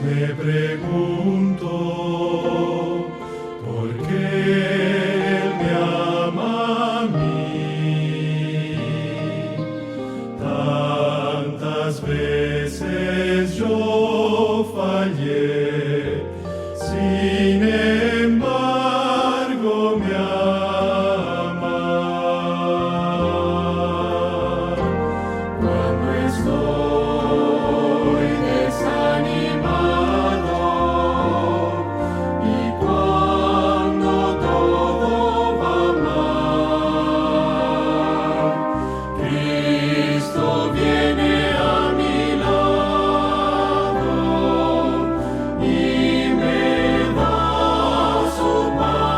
me pregunto por qué Él me ama a mí. Tantas veces yo fallé, sin embargo me ama. Cuando estoy desanimado y cuando todo va mal, Cristo viene a mi lado y me da su paz.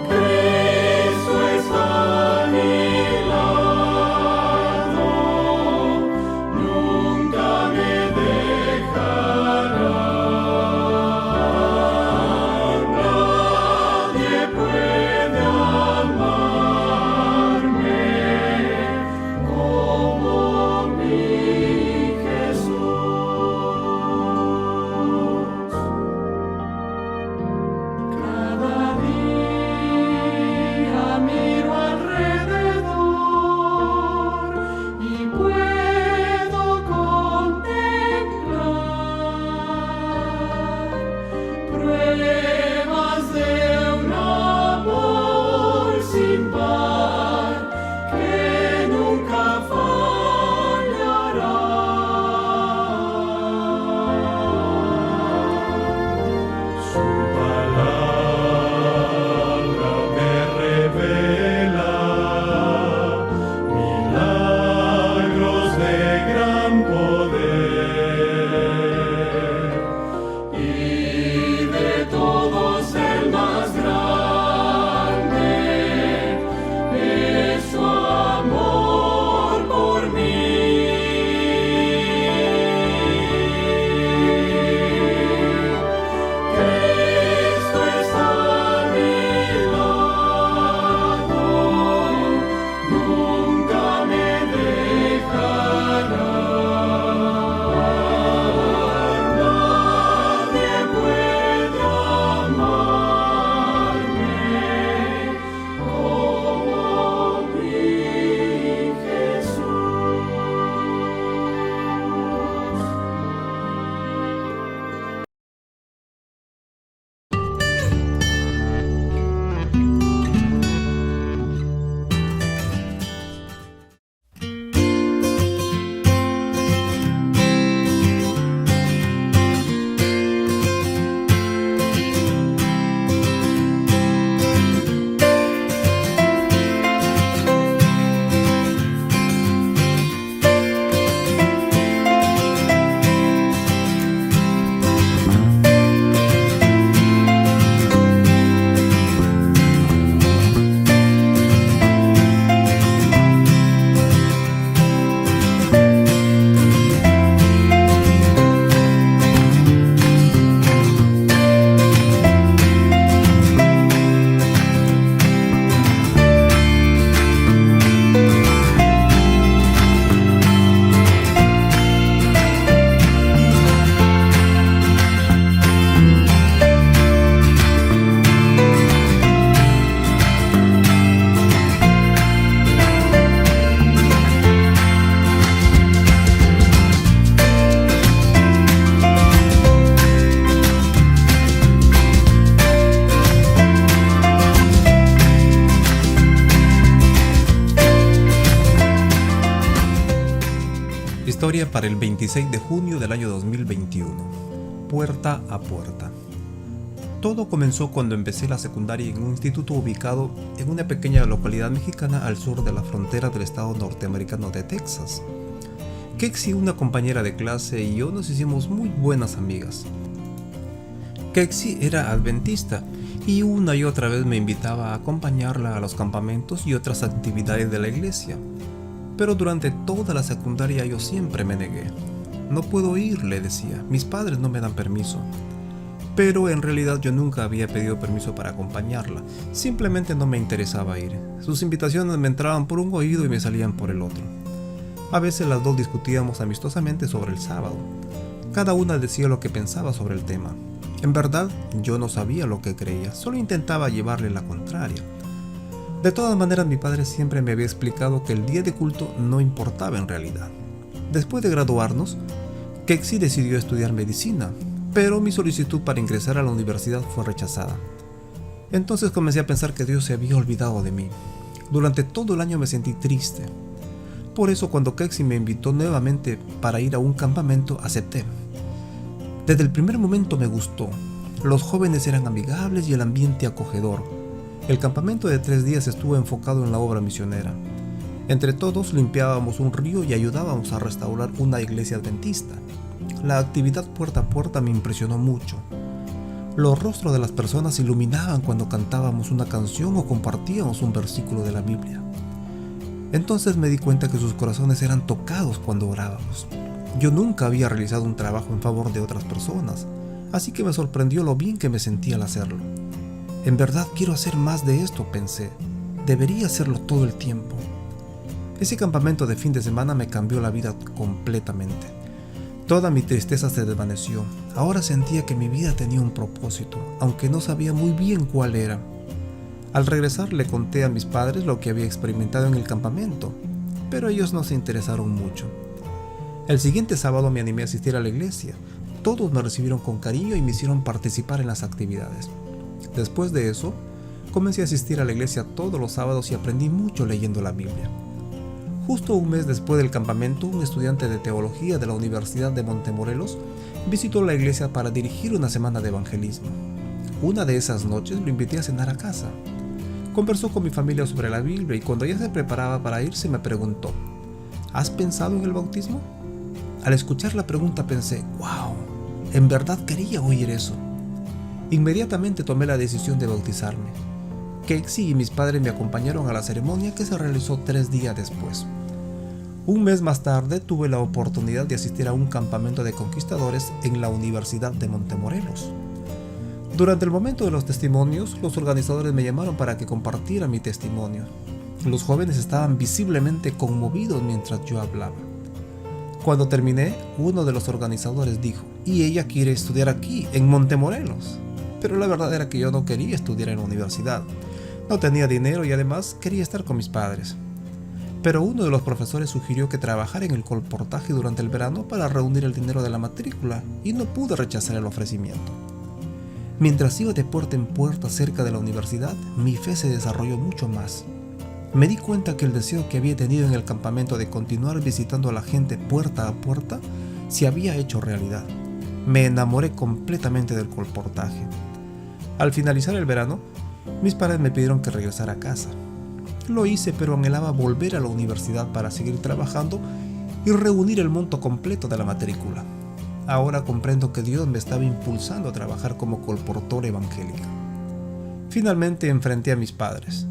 Cristo está a mi lado, nunca me dejará. Nadie puede amarme como mi Jesús. Cada día miro alrededor y puedo contemplar pruebas de un amor sin par que nunca fallará. Su palabra me revela milagros de gran poder, y de todos el más grande es su amor por mí. Cristo está a mi lado, nunca me dejará. Nadie puede amarme como mi Jesús. Historia para el 26 de junio del año 2021. Puerta a puerta. Todo comenzó cuando empecé la secundaria en un instituto ubicado en una pequeña localidad mexicana al sur de la frontera del estado norteamericano de Texas. Kexi, una compañera de clase, y yo nos hicimos muy buenas amigas. Kexi era adventista y una y otra vez me invitaba a acompañarla a los campamentos y otras actividades de la iglesia. Pero durante toda la secundaria yo siempre me negué. No puedo ir, le decía, mis padres no me dan permiso. Pero en realidad yo nunca había pedido permiso para acompañarla, simplemente no me interesaba ir. Sus invitaciones me entraban por un oído y me salían por el otro. A veces las dos discutíamos amistosamente sobre el sábado. Cada una decía lo que pensaba sobre el tema. En verdad, yo no sabía lo que creía, solo intentaba llevarle la contraria. De todas maneras, mi padre siempre me había explicado que el día de culto no importaba en realidad. Después de graduarnos, Kexi decidió estudiar medicina, pero mi solicitud para ingresar a la universidad fue rechazada. Entonces comencé a pensar que Dios se había olvidado de mí. Durante todo el año me sentí triste. Por eso cuando Kexi me invitó nuevamente para ir a un campamento, acepté. Desde el primer momento me gustó. Los jóvenes eran amigables y el ambiente acogedor. El campamento de 3 días estuvo enfocado en la obra misionera. Entre todos limpiábamos un río y ayudábamos a restaurar una iglesia adventista. La actividad puerta a puerta me impresionó mucho. Los rostros de las personas se iluminaban cuando cantábamos una canción o compartíamos un versículo de la Biblia. Entonces me di cuenta que sus corazones eran tocados cuando orábamos. Yo nunca había realizado un trabajo en favor de otras personas, así que me sorprendió lo bien que me sentía al hacerlo. En verdad quiero hacer más de esto, pensé. Debería hacerlo todo el tiempo. Ese campamento de fin de semana me cambió la vida completamente. Toda mi tristeza se desvaneció. Ahora sentía que mi vida tenía un propósito, aunque no sabía muy bien cuál era. Al regresar le conté a mis padres lo que había experimentado en el campamento, pero ellos no se interesaron mucho. El siguiente sábado me animé a asistir a la iglesia. Todos me recibieron con cariño y me hicieron participar en las actividades. Después de eso, comencé a asistir a la iglesia todos los sábados y aprendí mucho leyendo la Biblia. Justo un mes después del campamento, un estudiante de teología de la Universidad de Montemorelos visitó la iglesia para dirigir una semana de evangelismo. Una de esas noches lo invité a cenar a casa. Conversó con mi familia sobre la Biblia y cuando ya se preparaba para irse me preguntó: ¿has pensado en el bautismo? Al escuchar la pregunta pensé: ¡wow! En verdad quería oír eso. Inmediatamente tomé la decisión de bautizarme. Kexi y mis padres me acompañaron a la ceremonia que se realizó 3 días después. Un mes más tarde tuve la oportunidad de asistir a un campamento de conquistadores en la Universidad de Montemorelos. Durante el momento de los testimonios, los organizadores me llamaron para que compartiera mi testimonio. Los jóvenes estaban visiblemente conmovidos mientras yo hablaba. Cuando terminé, uno de los organizadores dijo: «¿Y ella quiere estudiar aquí, en Montemorelos?». Pero la verdad era que yo no quería estudiar en la universidad. No tenía dinero y además quería estar con mis padres. Pero uno de los profesores sugirió que trabajara en el colportaje durante el verano para reunir el dinero de la matrícula y no pude rechazar el ofrecimiento. Mientras iba de puerta en puerta cerca de la universidad, mi fe se desarrolló mucho más. Me di cuenta que el deseo que había tenido en el campamento de continuar visitando a la gente puerta a puerta se había hecho realidad. Me enamoré completamente del colportaje. Al finalizar el verano, mis padres me pidieron que regresara a casa. Lo hice, pero anhelaba volver a la universidad para seguir trabajando y reunir el monto completo de la matrícula. Ahora comprendo que Dios me estaba impulsando a trabajar como colportora evangélica. Finalmente enfrenté a mis padres.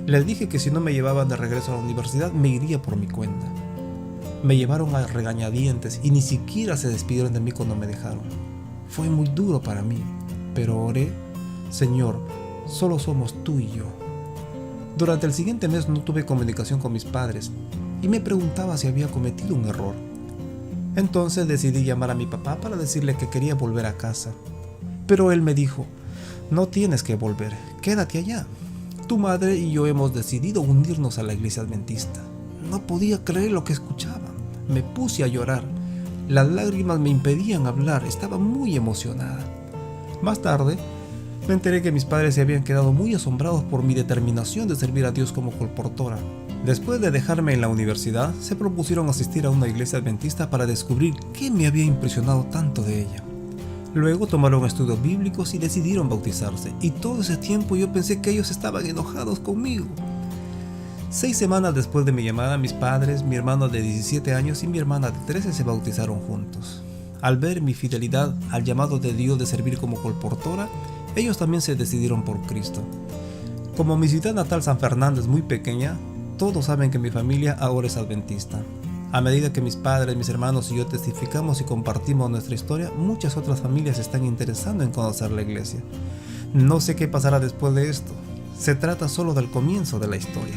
Les dije que si no me llevaban de regreso a la universidad me iría por mi cuenta. Me llevaron a regañadientes y ni siquiera se despidieron de mí cuando me dejaron. Fue muy duro para mí, pero oré: «Señor, solo somos tú y yo». Durante el siguiente mes no tuve comunicación con mis padres y me preguntaba si había cometido un error. Entonces decidí llamar a mi papá para decirle que quería volver a casa. Pero él me dijo: «No tienes que volver, quédate allá. Tu madre y yo hemos decidido unirnos a la iglesia adventista». No podía creer lo que escuchaba. Me puse a llorar. Las lágrimas me impedían hablar, estaba muy emocionada. Más tarde, me enteré que mis padres se habían quedado muy asombrados por mi determinación de servir a Dios como colportora. Después de dejarme en la universidad, se propusieron asistir a una iglesia adventista para descubrir qué me había impresionado tanto de ella. Luego tomaron estudios bíblicos y decidieron bautizarse, y todo ese tiempo yo pensé que ellos estaban enojados conmigo. 6 semanas después de mi llamada, mis padres, mi hermano de 17 años y mi hermana de 13 se bautizaron juntos. Al ver mi fidelidad al llamado de Dios de servir como colportora, ellos también se decidieron por Cristo. Como mi ciudad natal San Fernando es muy pequeña, todos saben que mi familia ahora es adventista. A medida que mis padres, mis hermanos y yo testificamos y compartimos nuestra historia, muchas otras familias se están interesando en conocer la iglesia. No sé qué pasará después de esto. Se trata solo del comienzo de la historia.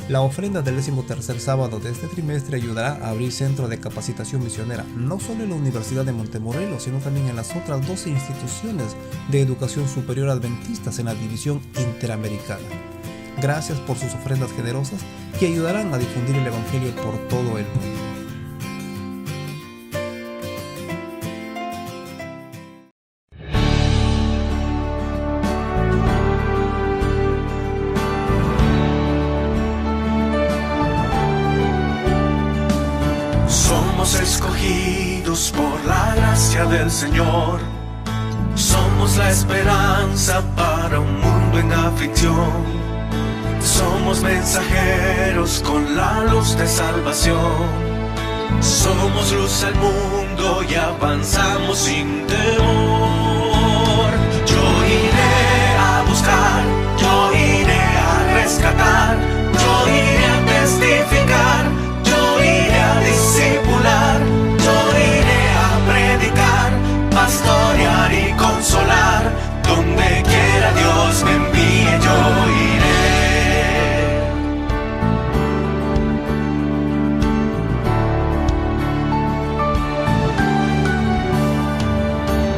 La ofrenda del 13º sábado de este trimestre ayudará a abrir centro de capacitación misionera, no solo en la Universidad de Montemorelos, sino también en las otras 12 instituciones de educación superior adventistas en la división interamericana. Gracias por sus ofrendas generosas que ayudarán a difundir el Evangelio por todo el mundo. Somos escogidos por la gracia del Señor. Somos la esperanza para un mundo en aflicción. Somos mensajeros con la luz de salvación. Somos luz al mundo y avanzamos sin temor. Yo iré a buscar, yo iré a rescatar, yo iré a testificar, yo iré a discipular, yo iré a predicar, pastorear y consolar. Donde quiera Dios me envíe, yo iré.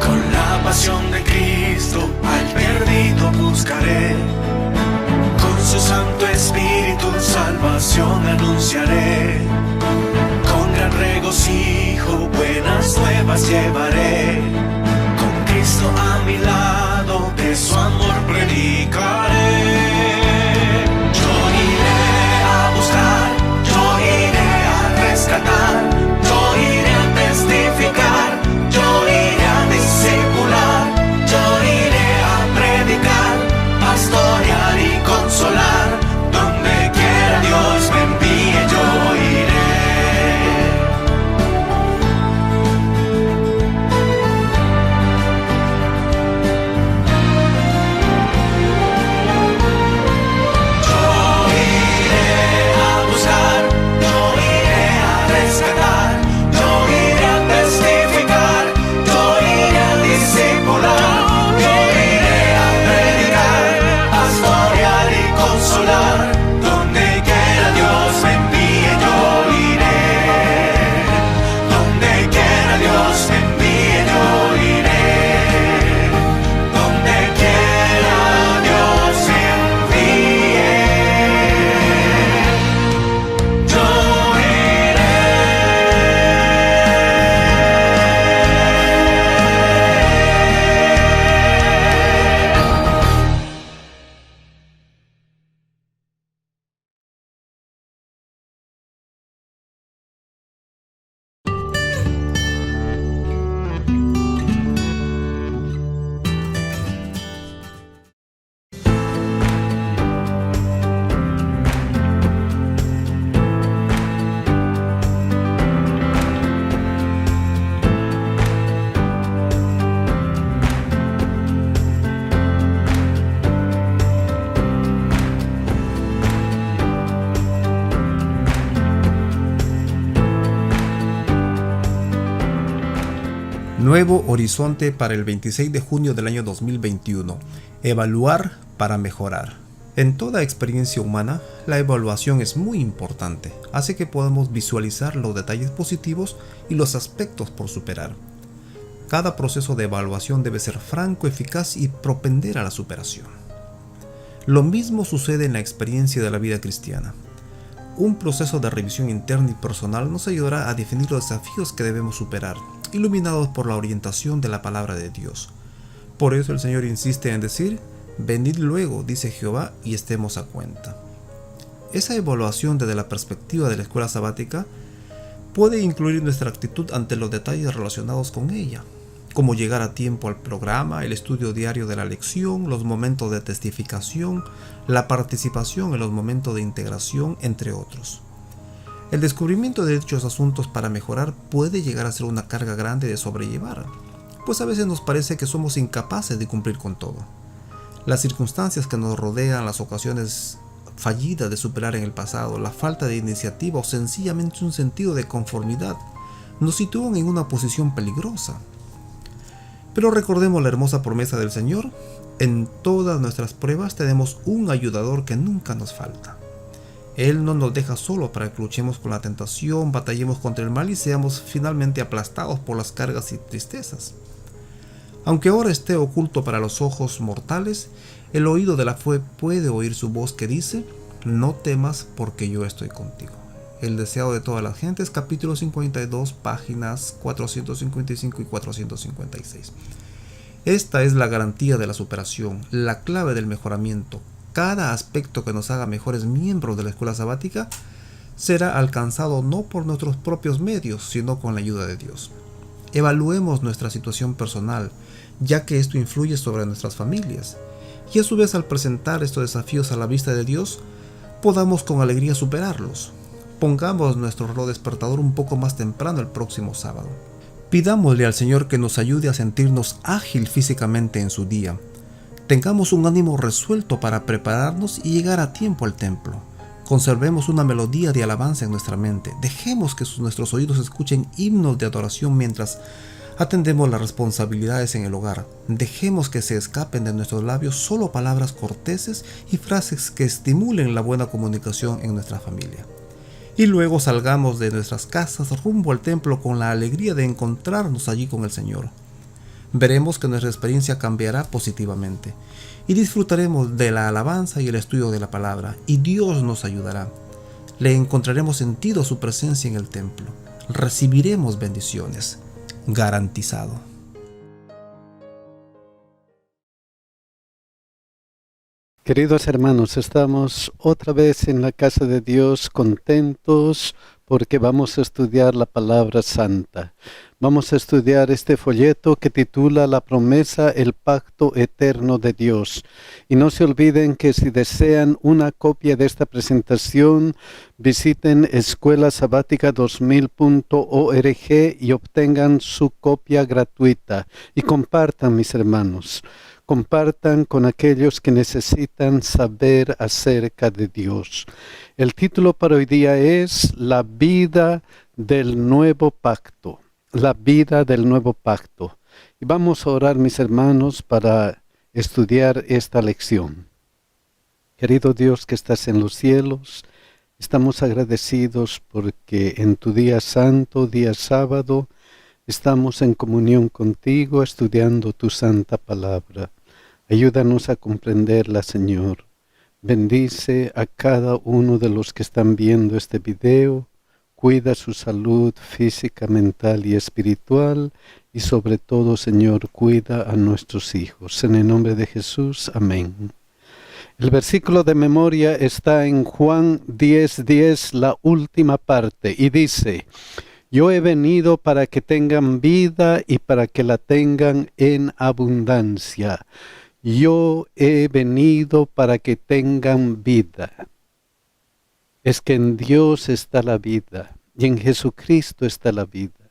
Con la pasión de Cristo al perdido buscaré. Con su Santo Espíritu salvación anunciaré. Con gran regocijo buenas nuevas llevaré. Con Cristo a mi lado de su amor predicaré. Yo iré a buscar, yo iré a rescatar, yo iré a testificar, yo iré a discipular, yo iré a predicar, pastorear y consolar. Donde quiera Dios me envíe, yo iré. Nuevo horizonte para el 26 de junio del año 2021. Evaluar para mejorar. En toda experiencia humana, la evaluación es muy importante. Hace que podamos visualizar los detalles positivos y los aspectos por superar. Cada proceso de evaluación debe ser franco, eficaz y propender a la superación. Lo mismo sucede en la experiencia de la vida cristiana. Un proceso de revisión interna y personal nos ayudará a definir los desafíos que debemos superar, iluminados por la orientación de la palabra de Dios. Por eso el Señor insiste en decir: venid luego, dice Jehová, y estemos a cuenta. Esa evaluación desde la perspectiva de la escuela sabática puede incluir nuestra actitud ante los detalles relacionados con ella, como llegar a tiempo al programa, el estudio diario de la lección, los momentos de testificación, la participación en los momentos de integración, entre otros. El descubrimiento de dichos asuntos para mejorar puede llegar a ser una carga grande de sobrellevar, pues a veces nos parece que somos incapaces de cumplir con todo. Las circunstancias que nos rodean, las ocasiones fallidas de superar en el pasado, la falta de iniciativa o sencillamente un sentido de conformidad nos sitúan en una posición peligrosa. Pero recordemos la hermosa promesa del Señor: en todas nuestras pruebas tenemos un ayudador que nunca nos falta. Él no nos deja solo para que luchemos con la tentación, batallemos contra el mal y seamos finalmente aplastados por las cargas y tristezas. Aunque ahora esté oculto para los ojos mortales, el oído de la fe puede oír su voz que dice: no temas porque yo estoy contigo. El deseado de todas las gentes, capítulo 52, páginas 455 y 456. Esta es la garantía de la superación, la clave del mejoramiento. Cada aspecto que nos haga mejores miembros de la escuela sabática será alcanzado no por nuestros propios medios, sino con la ayuda de Dios. Evaluemos nuestra situación personal, ya que esto influye sobre nuestras familias, y a su vez, al presentar estos desafíos a la vista de Dios, podamos con alegría superarlos. Pongamos nuestro reloj despertador un poco más temprano el próximo sábado. Pidámosle al Señor que nos ayude a sentirnos ágil físicamente en su día. Tengamos un ánimo resuelto para prepararnos y llegar a tiempo al templo. Conservemos una melodía de alabanza en nuestra mente. Dejemos que nuestros oídos escuchen himnos de adoración mientras atendemos las responsabilidades en el hogar. Dejemos que se escapen de nuestros labios solo palabras corteses y frases que estimulen la buena comunicación en nuestra familia. Y luego salgamos de nuestras casas rumbo al templo con la alegría de encontrarnos allí con el Señor. Veremos que nuestra experiencia cambiará positivamente y disfrutaremos de la alabanza y el estudio de la palabra, y Dios nos ayudará. Le encontraremos sentido a su presencia en el templo. Recibiremos bendiciones. Garantizado. Queridos hermanos, estamos otra vez en la casa de Dios, contentos porque vamos a estudiar la palabra santa. Vamos a estudiar este folleto que titula La promesa, el pacto eterno de Dios. Y no se olviden que si desean una copia de esta presentación, visiten escuelasabatica2000.org y obtengan su copia gratuita. Y compartan, mis hermanos. Compartan con aquellos que necesitan saber acerca de Dios. El título para hoy día es La vida del nuevo pacto. La vida del nuevo pacto. Y vamos a orar, mis hermanos, para estudiar esta lección. Querido Dios que estás en los cielos, estamos agradecidos porque en tu día santo, día sábado, estamos en comunión contigo estudiando tu santa palabra. Ayúdanos a comprenderla, Señor. Bendice a cada uno de los que están viendo este video. Cuida su salud física, mental y espiritual. Y sobre todo, Señor, cuida a nuestros hijos. En el nombre de Jesús, amén. El versículo de memoria está en Juan 10:10, la última parte, y dice: Yo he venido para que tengan vida y para que la tengan en abundancia. Yo he venido para que tengan vida. Es que en Dios está la vida y en Jesucristo está la vida.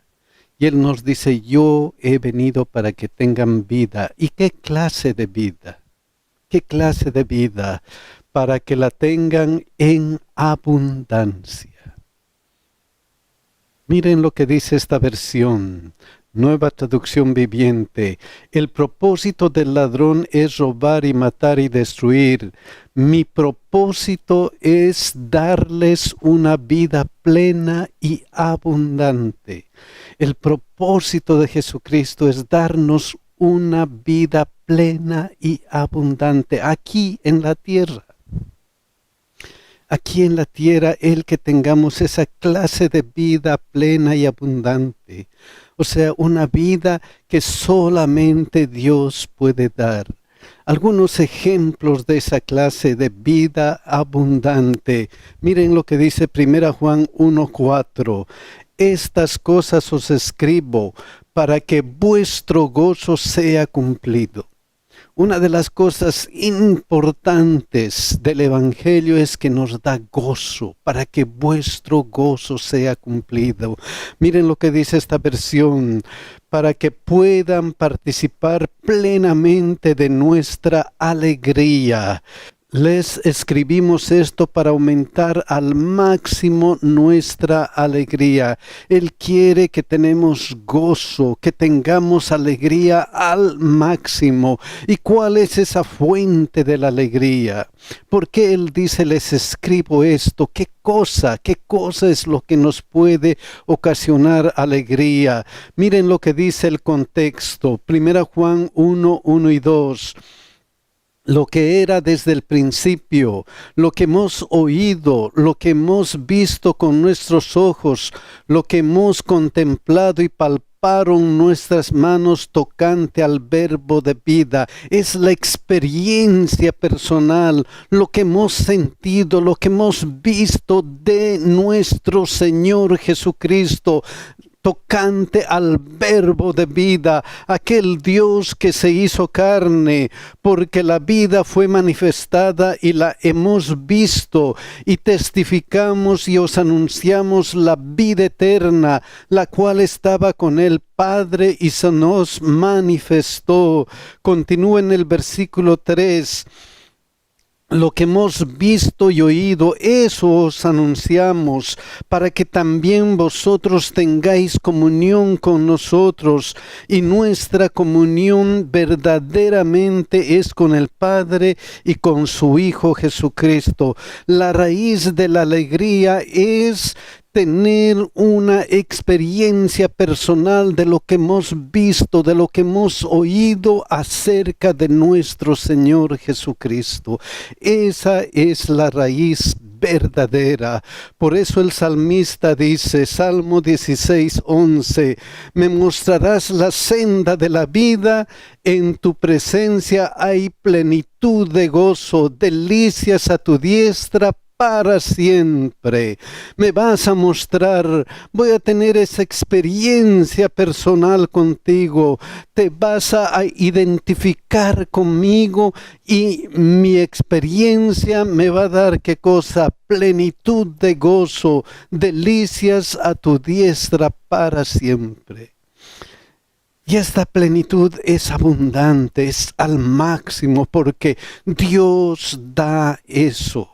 Y Él nos dice, yo he venido para que tengan vida. ¿Y qué clase de vida? ¿Qué clase de vida? Para que la tengan en abundancia. Miren lo que dice esta versión. Nueva traducción viviente. El propósito del ladrón es robar y matar y destruir. Mi propósito es darles una vida plena y abundante. El propósito de Jesucristo es darnos una vida plena y abundante aquí en la tierra. Aquí en la tierra, el que tengamos esa clase de vida plena y abundante. O sea, una vida que solamente Dios puede dar. Algunos ejemplos de esa clase de vida abundante. Miren lo que dice 1 Juan 1:4. Estas cosas os escribo para que vuestro gozo sea cumplido. Una de las cosas importantes del Evangelio es que nos da gozo, para que vuestro gozo sea cumplido. Miren lo que dice esta versión, para que puedan participar plenamente de nuestra alegría. Les escribimos esto para aumentar al máximo nuestra alegría. Él quiere que tenemos gozo, que tengamos alegría al máximo. ¿Y cuál es esa fuente de la alegría? ¿Por qué Él dice, les escribo esto? ¿Qué cosa es lo que nos puede ocasionar alegría? Miren lo que dice el contexto. 1 Juan 1, 1 y 2. Lo que era desde el principio, lo que hemos oído, lo que hemos visto con nuestros ojos, lo que hemos contemplado y palparon nuestras manos tocante al verbo de vida. Es la experiencia personal, lo que hemos sentido, lo que hemos visto de nuestro Señor Jesucristo, tocante al verbo de vida, aquel Dios que se hizo carne, porque la vida fue manifestada y la hemos visto, y testificamos y os anunciamos la vida eterna, la cual estaba con el Padre y se nos manifestó. Continúa en el versículo 3. Lo que hemos visto y oído, eso os anunciamos, para que también vosotros tengáis comunión con nosotros, y nuestra comunión verdaderamente es con el Padre y con su Hijo Jesucristo. La raíz de la alegría es tener una experiencia personal de lo que hemos visto, de lo que hemos oído acerca de nuestro Señor Jesucristo. Esa es la raíz verdadera. Por eso el salmista dice, Salmo 16:11, me mostrarás la senda de la vida, en tu presencia hay plenitud de gozo, delicias a tu diestra para siempre. Me vas a mostrar, voy a tener esa experiencia personal contigo, te vas a identificar conmigo y mi experiencia me va a dar, ¿qué cosa? Plenitud de gozo, delicias a tu diestra para siempre. Y esta plenitud es abundante, es al máximo, porque Dios da eso.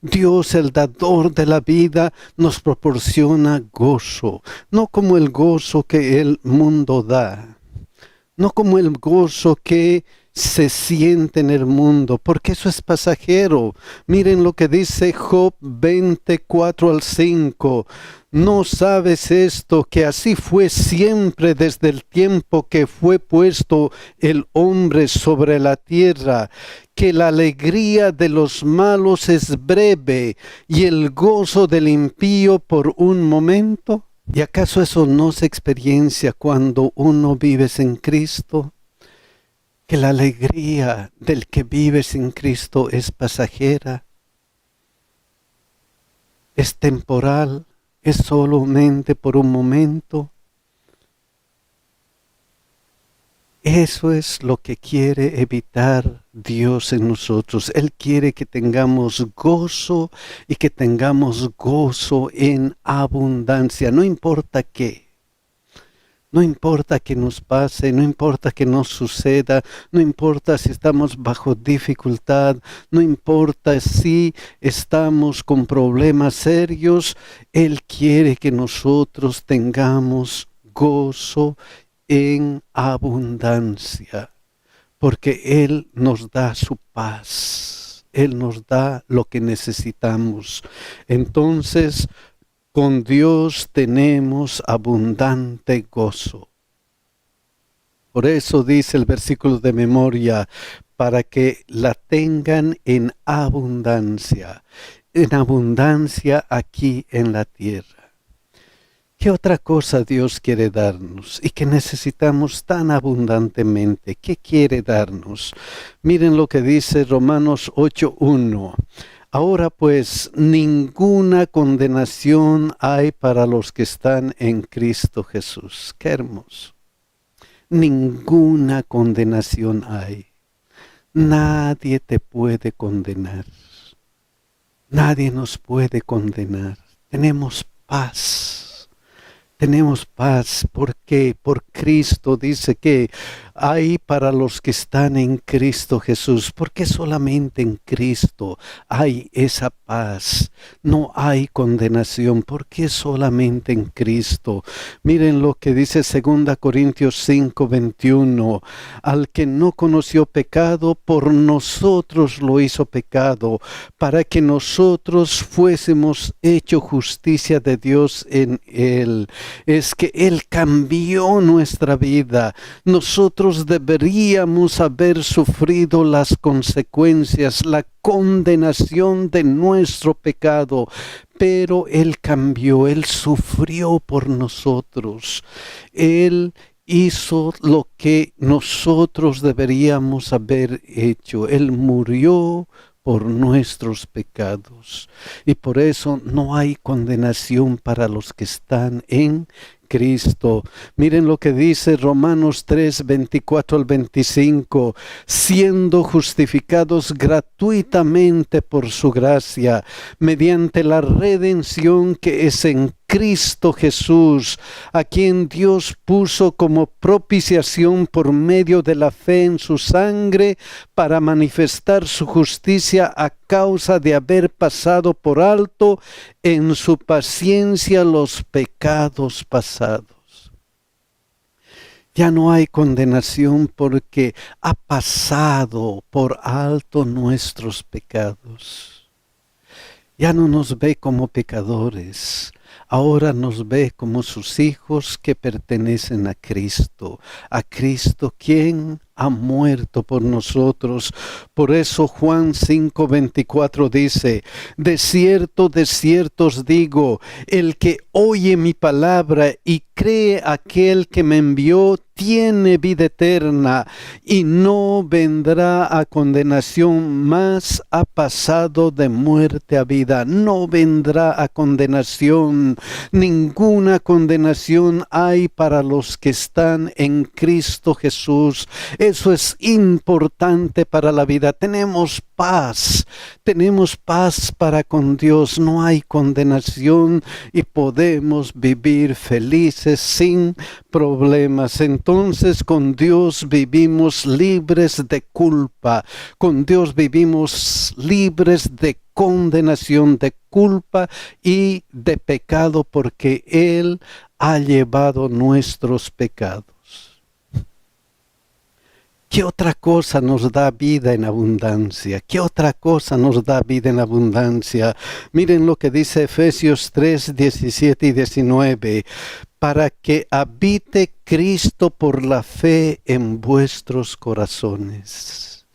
Dios, el dador de la vida, nos proporciona gozo, no como el gozo que el mundo da, no como el gozo que se siente en el mundo, porque eso es pasajero. Miren lo que dice Job 24:5. ¿No sabes esto, que así fue siempre desde el tiempo que fue puesto el hombre sobre la tierra, que la alegría de los malos es breve y el gozo del impío por un momento? ¿Y acaso eso no se experiencia cuando uno vive sin Cristo? Que la alegría del que vive sin Cristo es pasajera, es temporal, es solamente por un momento. Eso es lo que quiere evitar Dios en nosotros. Él quiere que tengamos gozo y que tengamos gozo en abundancia, no importa qué. No importa que nos pase, no importa que nos suceda, no importa si estamos bajo dificultad, no importa si estamos con problemas serios, Él quiere que nosotros tengamos gozo en abundancia, porque Él nos da su paz, Él nos da lo que necesitamos. Entonces, con Dios tenemos abundante gozo. Por eso dice el versículo de memoria, para que la tengan en abundancia aquí en la tierra. ¿Qué otra cosa Dios quiere darnos y que necesitamos tan abundantemente? ¿Qué quiere darnos? Miren lo que dice Romanos 8:1. Ahora pues, ninguna condenación hay para los que están en Cristo Jesús. ¡Qué hermoso! Ninguna condenación hay. Nadie te puede condenar. Nadie nos puede condenar. Tenemos paz. Tenemos paz porque por Cristo dice que hay para los que están en Cristo Jesús, porque solamente en Cristo hay esa paz, no hay condenación, porque solamente en Cristo. Miren lo que dice 2 Corintios 5:21, al que no conoció pecado, por nosotros lo hizo pecado, para que nosotros fuésemos hecho justicia de Dios en él. Es que Él cambió nuestra vida. Nosotros deberíamos haber sufrido las consecuencias, la condenación de nuestro pecado, pero Él cambió, Él sufrió por nosotros. Él hizo lo que nosotros deberíamos haber hecho. Él murió por nuestros pecados. Y por eso no hay condenación para los que están en Cristo. Miren lo que dice Romanos 3, 24 al 25. Siendo justificados gratuitamente por su gracia, mediante la redención que es en Cristo Jesús, a quien Dios puso como propiciación por medio de la fe en su sangre, para manifestar su justicia a causa de haber pasado por alto en su paciencia los pecados pasados. Ya no hay condenación porque ha pasado por alto nuestros pecados. Ya no nos ve como pecadores. Ahora nos ve como sus hijos que pertenecen a Cristo quien ha muerto por nosotros. Por eso Juan 5:24 dice, de cierto os digo, el que oye mi palabra y cree aquel que me envió, tiene vida eterna y no vendrá a condenación, mas ha pasado de muerte a vida. No vendrá a condenación. Ninguna condenación hay para los que están en Cristo Jesús. Eso es importante para la vida. Tenemos paz para con Dios. No hay condenación y podemos vivir felices sin problemas. Entonces con Dios vivimos libres de culpa. Con Dios vivimos libres de condenación, de culpa y de pecado, porque Él ha llevado nuestros pecados. ¿Qué otra cosa nos da vida en abundancia? ¿Qué otra cosa nos da vida en abundancia? Miren lo que dice Efesios 3, 17 y 19. Para que habite Cristo por la fe en vuestros corazones.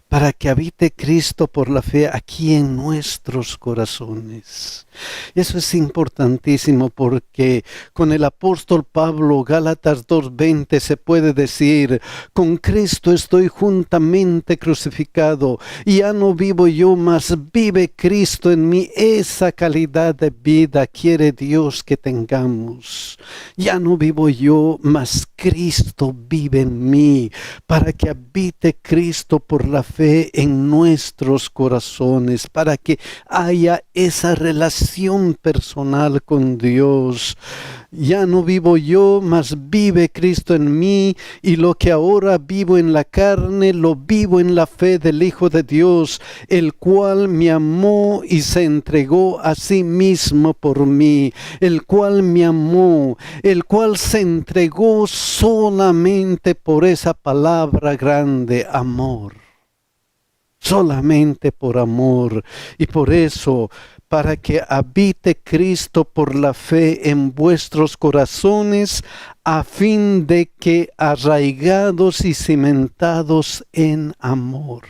Para que habite Cristo por la fe aquí en nuestros corazones. Eso es importantísimo porque con el apóstol Pablo, Gálatas 2:20, se puede decir, con Cristo estoy juntamente crucificado, y ya no vivo yo, mas vive Cristo en mí. Esa calidad de vida quiere Dios que tengamos. Ya no vivo yo, mas Cristo vive en mí, para que habite Cristo por la fe en nuestros corazones, para que haya esa relación personal con Dios. Ya no vivo yo, mas vive Cristo en mí, y lo que ahora vivo en la carne, lo vivo en la fe del Hijo de Dios, el cual me amó y se entregó a sí mismo por mí, el cual me amó, el cual se entregó solamente por esa palabra grande, amor. Solamente por amor. Y por eso, para que habite Cristo por la fe en vuestros corazones, a fin de que arraigados y cimentados en amor.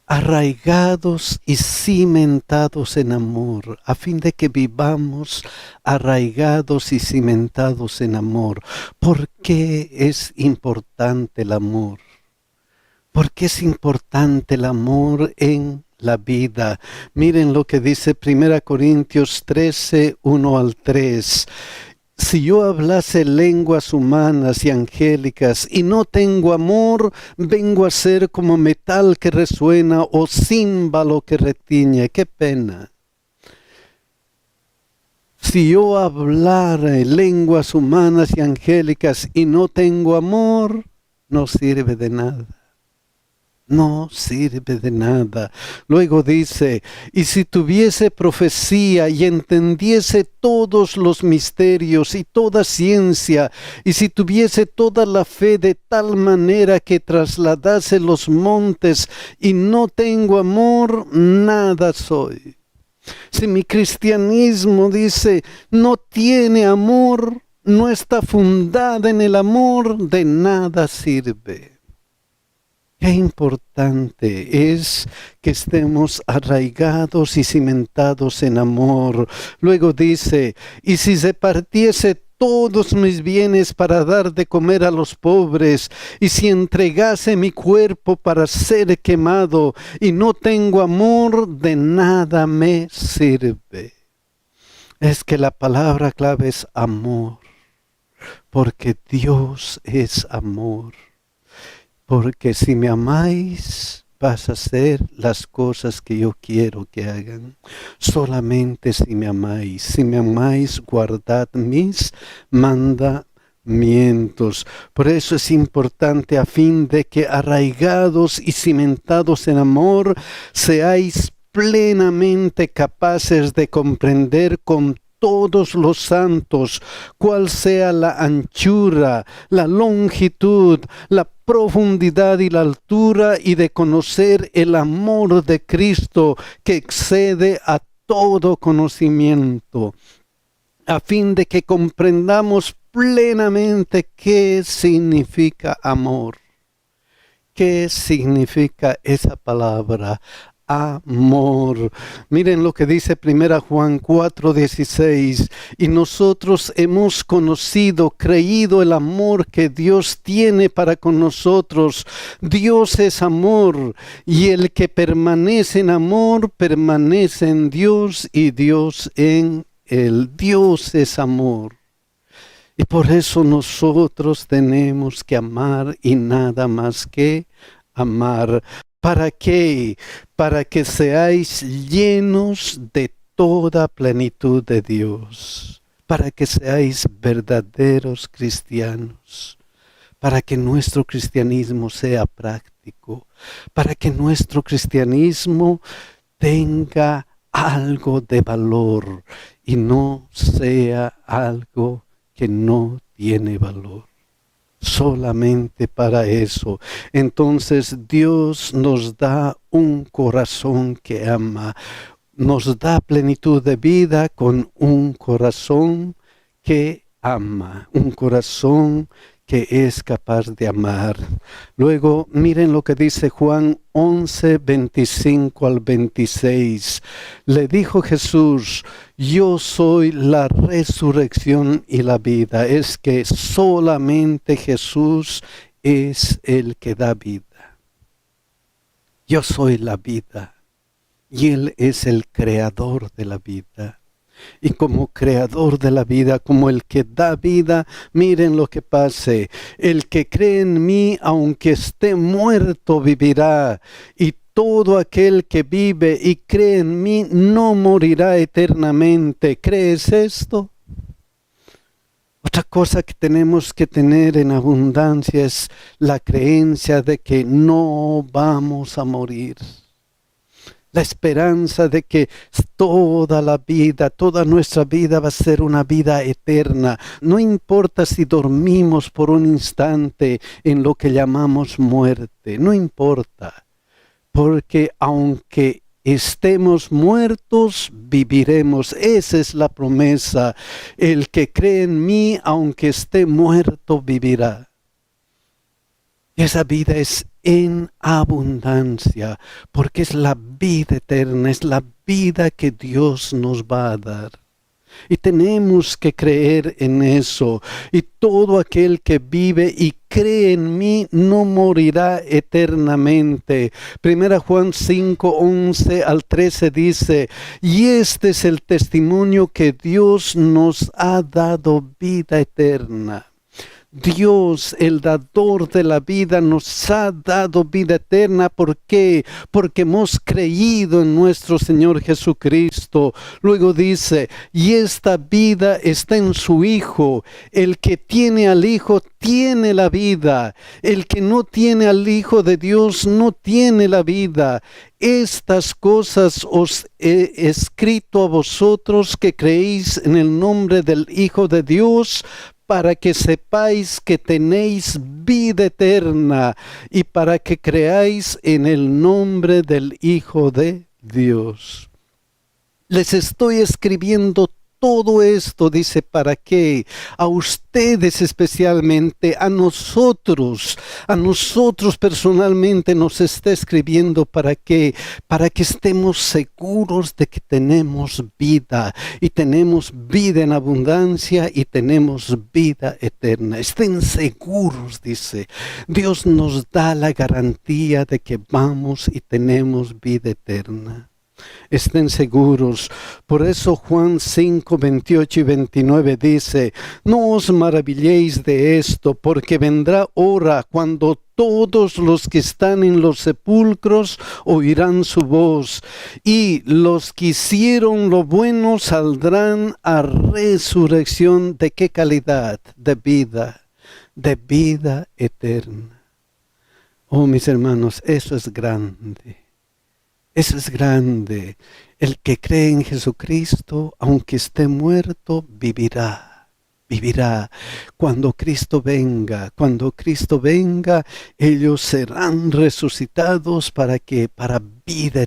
Arraigados y cimentados en amor, a fin de que vivamos arraigados y cimentados en amor. ¿Por qué es importante el amor? ¿Por qué es importante el amor en la vida? Miren lo que dice 1 Corintios 13, 1 al 3. Si yo hablase lenguas humanas y angélicas y no tengo amor, vengo a ser como metal que resuena o címbalo que retiñe. ¡Qué pena! Si yo hablara en lenguas humanas y angélicas y no tengo amor, no sirve de nada. No sirve de nada. Luego dice, y si tuviese profecía y entendiese todos los misterios y toda ciencia, y si tuviese toda la fe de tal manera que trasladase los montes y no tengo amor, nada soy. Si mi cristianismo, dice, no tiene amor, no está fundada en el amor, de nada sirve. Qué importante es que estemos arraigados y cimentados en amor. Luego dice, y si se partiese todos mis bienes para dar de comer a los pobres, y si entregase mi cuerpo para ser quemado, y no tengo amor, de nada me sirve. Es que la palabra clave es amor, porque Dios es amor. Porque si me amáis, vas a hacer las cosas que yo quiero que hagan. Solamente si me amáis. Si me amáis, guardad mis mandamientos. Por eso es importante, a fin de que arraigados y cimentados en amor, seáis plenamente capaces de comprender con todos los santos cuál sea la anchura, la longitud, la profundidad y la altura, y de conocer el amor de Cristo que excede a todo conocimiento, a fin de que comprendamos plenamente qué significa amor. ¿Qué significa esa palabra? Amor. Miren lo que dice 1 Juan 4:16. Y nosotros hemos conocido, creído el amor que Dios tiene para con nosotros. Dios es amor, y el que permanece en amor, permanece en Dios y Dios en él. Dios es amor. Y por eso nosotros tenemos que amar y nada más que amar. ¿Para qué? Para que seáis llenos de toda plenitud de Dios. Para que seáis verdaderos cristianos. Para que nuestro cristianismo sea práctico. Para que nuestro cristianismo tenga algo de valor y no sea algo que no tiene valor. Solamente para eso. Entonces Dios nos da un corazón que ama. Nos da plenitud de vida con un corazón que ama. Un corazón que es capaz de amar. Luego, miren lo que dice Juan 11:25 al 26. Le dijo Jesús, yo soy la resurrección y la vida. Es que solamente Jesús es el que da vida. Yo soy la vida y Él es el creador de la vida. Y como creador de la vida, como el que da vida, miren lo que pase. El que cree en mí, aunque esté muerto, vivirá. Y todo aquel que vive y cree en mí, no morirá eternamente. ¿Crees esto? Otra cosa que tenemos que tener en abundancia es la creencia de que no vamos a morir. La esperanza de que toda la vida, toda nuestra vida va a ser una vida eterna. No importa si dormimos por un instante en lo que llamamos muerte. No importa. Porque aunque estemos muertos, viviremos. Esa es la promesa. El que cree en mí, aunque esté muerto, vivirá. Esa vida es en abundancia, porque es la vida eterna, es la vida que Dios nos va a dar. Y tenemos que creer en eso. Y todo aquel que vive y cree en mí no morirá eternamente. 1 Juan 5:11 al 13 dice, y este es el testimonio que Dios nos ha dado vida eterna. Dios, el dador de la vida, nos ha dado vida eterna. ¿Por qué? Porque hemos creído en nuestro Señor Jesucristo. Luego dice, y esta vida está en su Hijo. El que tiene al Hijo tiene la vida. El que no tiene al Hijo de Dios no tiene la vida. Estas cosas os he escrito a vosotros que creéis en el nombre del Hijo de Dios, para que sepáis que tenéis vida eterna y para que creáis en el nombre del Hijo de Dios. Les estoy escribiendo todo esto, dice, ¿para qué? A ustedes especialmente, a nosotros personalmente nos está escribiendo, ¿para qué? Para que estemos seguros de que tenemos vida, y tenemos vida en abundancia, y tenemos vida eterna. Estén seguros, dice. Dios nos da la garantía de que vamos y tenemos vida eterna. Estén seguros. Por eso Juan 5, 28 y 29 dice, no os maravilléis de esto, porque vendrá hora cuando todos los que están en los sepulcros oirán su voz, y los que hicieron lo bueno saldrán a resurrección. ¿De qué calidad? De vida eterna. Oh, mis hermanos, eso es grande. Eso es grande. El que cree en Jesucristo, aunque esté muerto, vivirá. Cuando Cristo venga, ellos serán resucitados para vida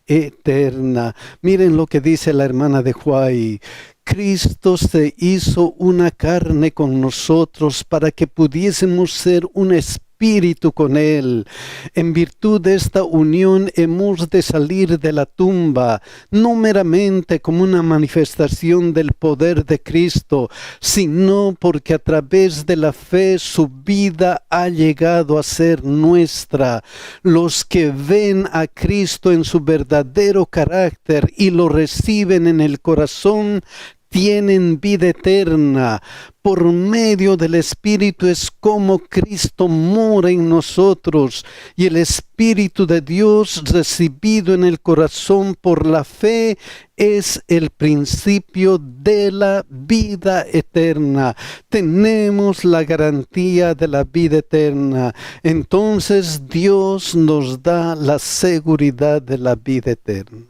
eterna. Miren lo que dice la hermana de Huay. Cristo se hizo una carne con nosotros para que pudiésemos ser un espíritu con Él. En virtud de esta unión hemos de salir de la tumba, no meramente como una manifestación del poder de Cristo, sino porque a través de la fe su vida ha llegado a ser nuestra. Los que ven a Cristo en su verdadero carácter y lo reciben en el corazón, tienen vida eterna. Por medio del Espíritu es como Cristo mora en nosotros, y el Espíritu de Dios recibido en el corazón por la fe es el principio de la vida eterna. Tenemos la garantía de la vida eterna. Entonces Dios nos da la seguridad de la vida eterna.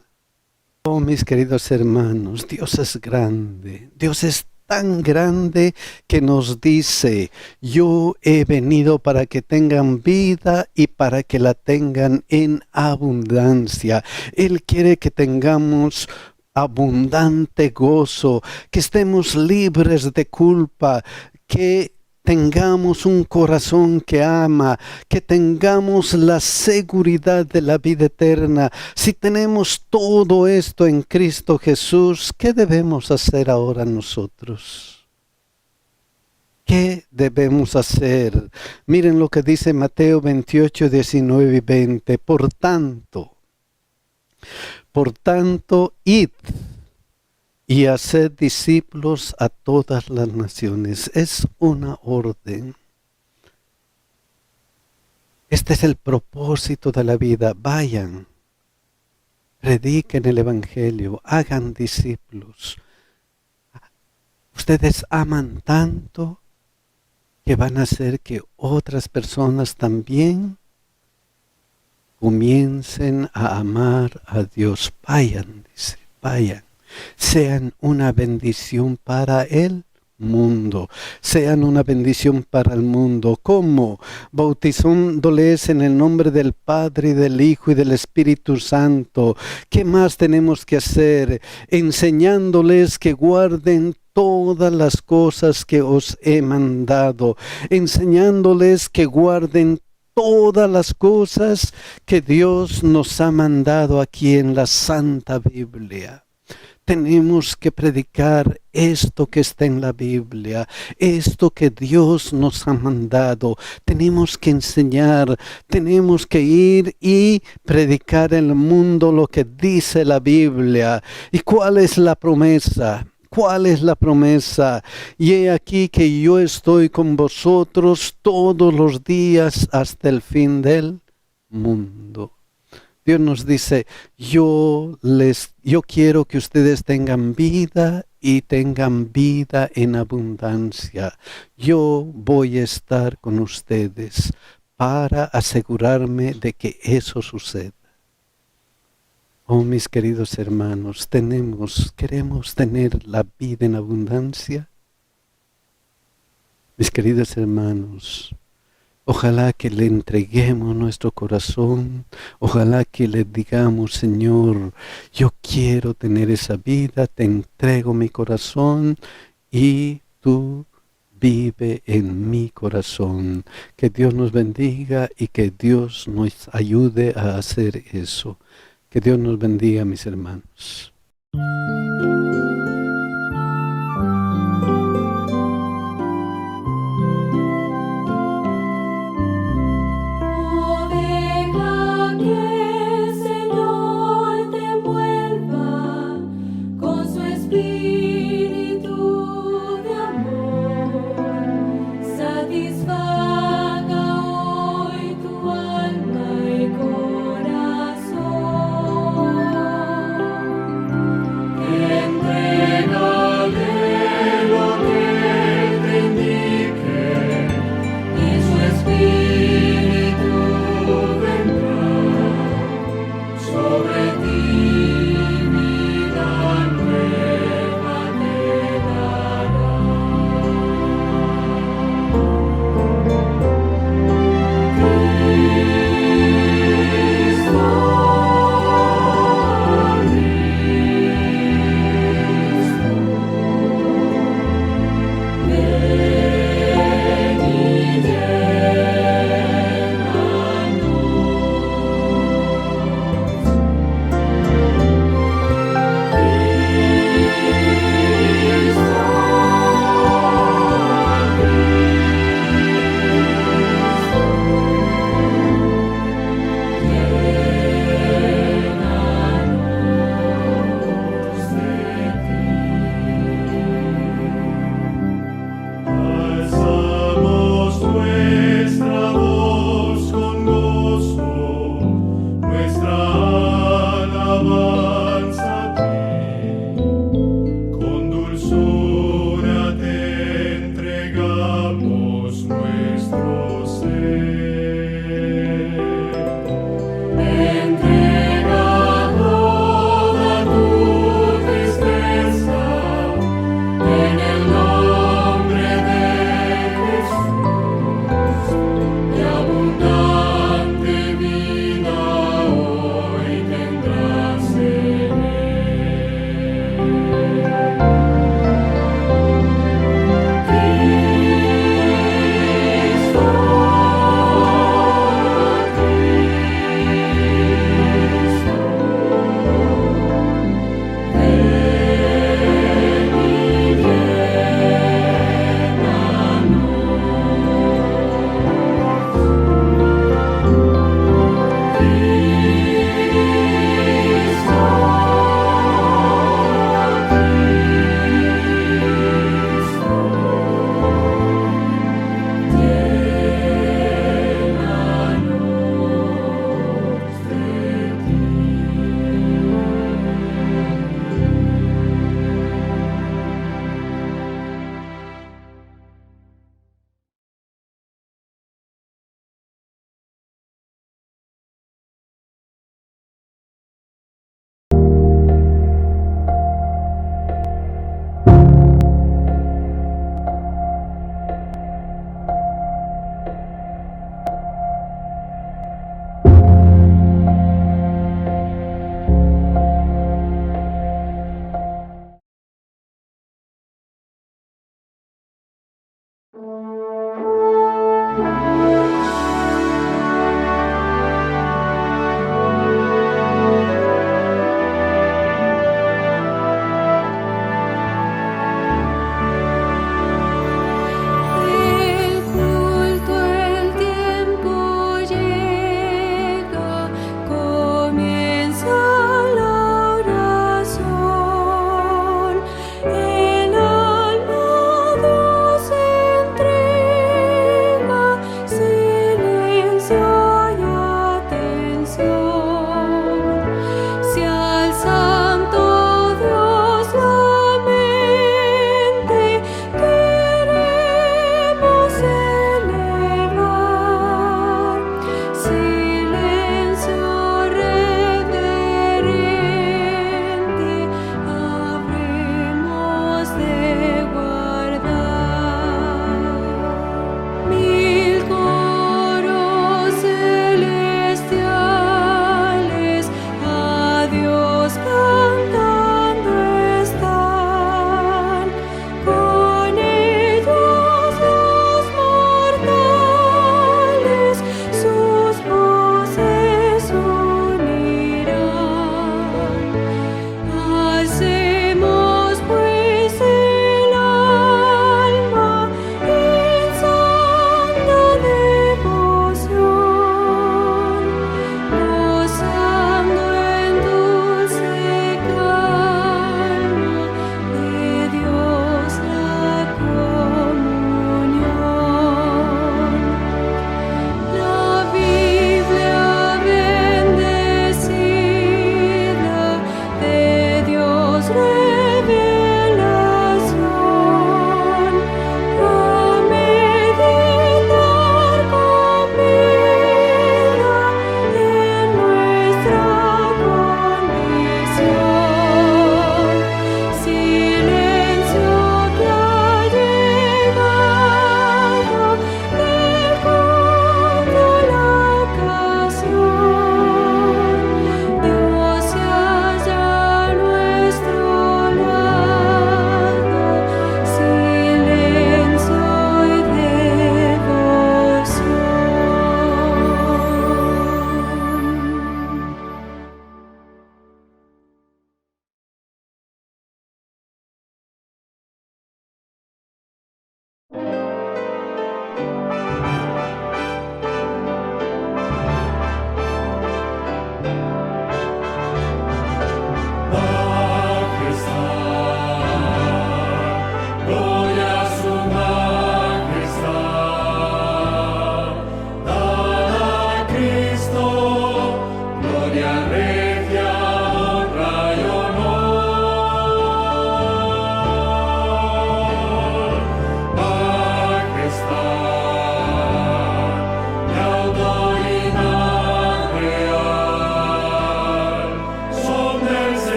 Oh, mis queridos hermanos, Dios es grande. Dios es tan grande que nos dice, yo he venido para que tengan vida y para que la tengan en abundancia. Él quiere que tengamos abundante gozo, que estemos libres de culpa, que tengamos un corazón que ama, que tengamos la seguridad de la vida eterna. Si tenemos todo esto en Cristo Jesús, ¿qué debemos hacer ahora nosotros? ¿Qué debemos hacer? Miren lo que dice Mateo 28, 19 y 20. Por tanto, id y haced discípulos a todas las naciones. Es una orden. Este es el propósito de la vida. Vayan, prediquen el Evangelio, hagan discípulos. Ustedes aman tanto que van a hacer que otras personas también comiencen a amar a Dios. Vayan, dice, vayan. Sean una bendición para el mundo. Sean una bendición para el mundo. ¿Cómo? Bautizándoles en el nombre del Padre, y del Hijo y del Espíritu Santo. ¿Qué más tenemos que hacer? Enseñándoles que guarden todas las cosas que os he mandado. Enseñándoles que guarden todas las cosas que Dios nos ha mandado aquí en la Santa Biblia. Tenemos que predicar esto que está en la Biblia, esto que Dios nos ha mandado. Tenemos que enseñar, tenemos que ir y predicar en el mundo lo que dice la Biblia. ¿Y cuál es la promesa? ¿Cuál es la promesa? Y he aquí que yo estoy con vosotros todos los días hasta el fin del mundo. Dios nos dice, yo quiero que ustedes tengan vida y tengan vida en abundancia. Yo voy a estar con ustedes para asegurarme de que eso suceda. Oh, mis queridos hermanos, queremos tener la vida en abundancia. Mis queridos hermanos, ojalá que le entreguemos nuestro corazón, ojalá que le digamos, Señor, yo quiero tener esa vida, te entrego mi corazón y tú vive en mi corazón. Que Dios nos bendiga y que Dios nos ayude a hacer eso. Que Dios nos bendiga, mis hermanos. Deja que el Señor te envuelva con su espíritu de amor. Satisfaga hoy tu alma y corazón.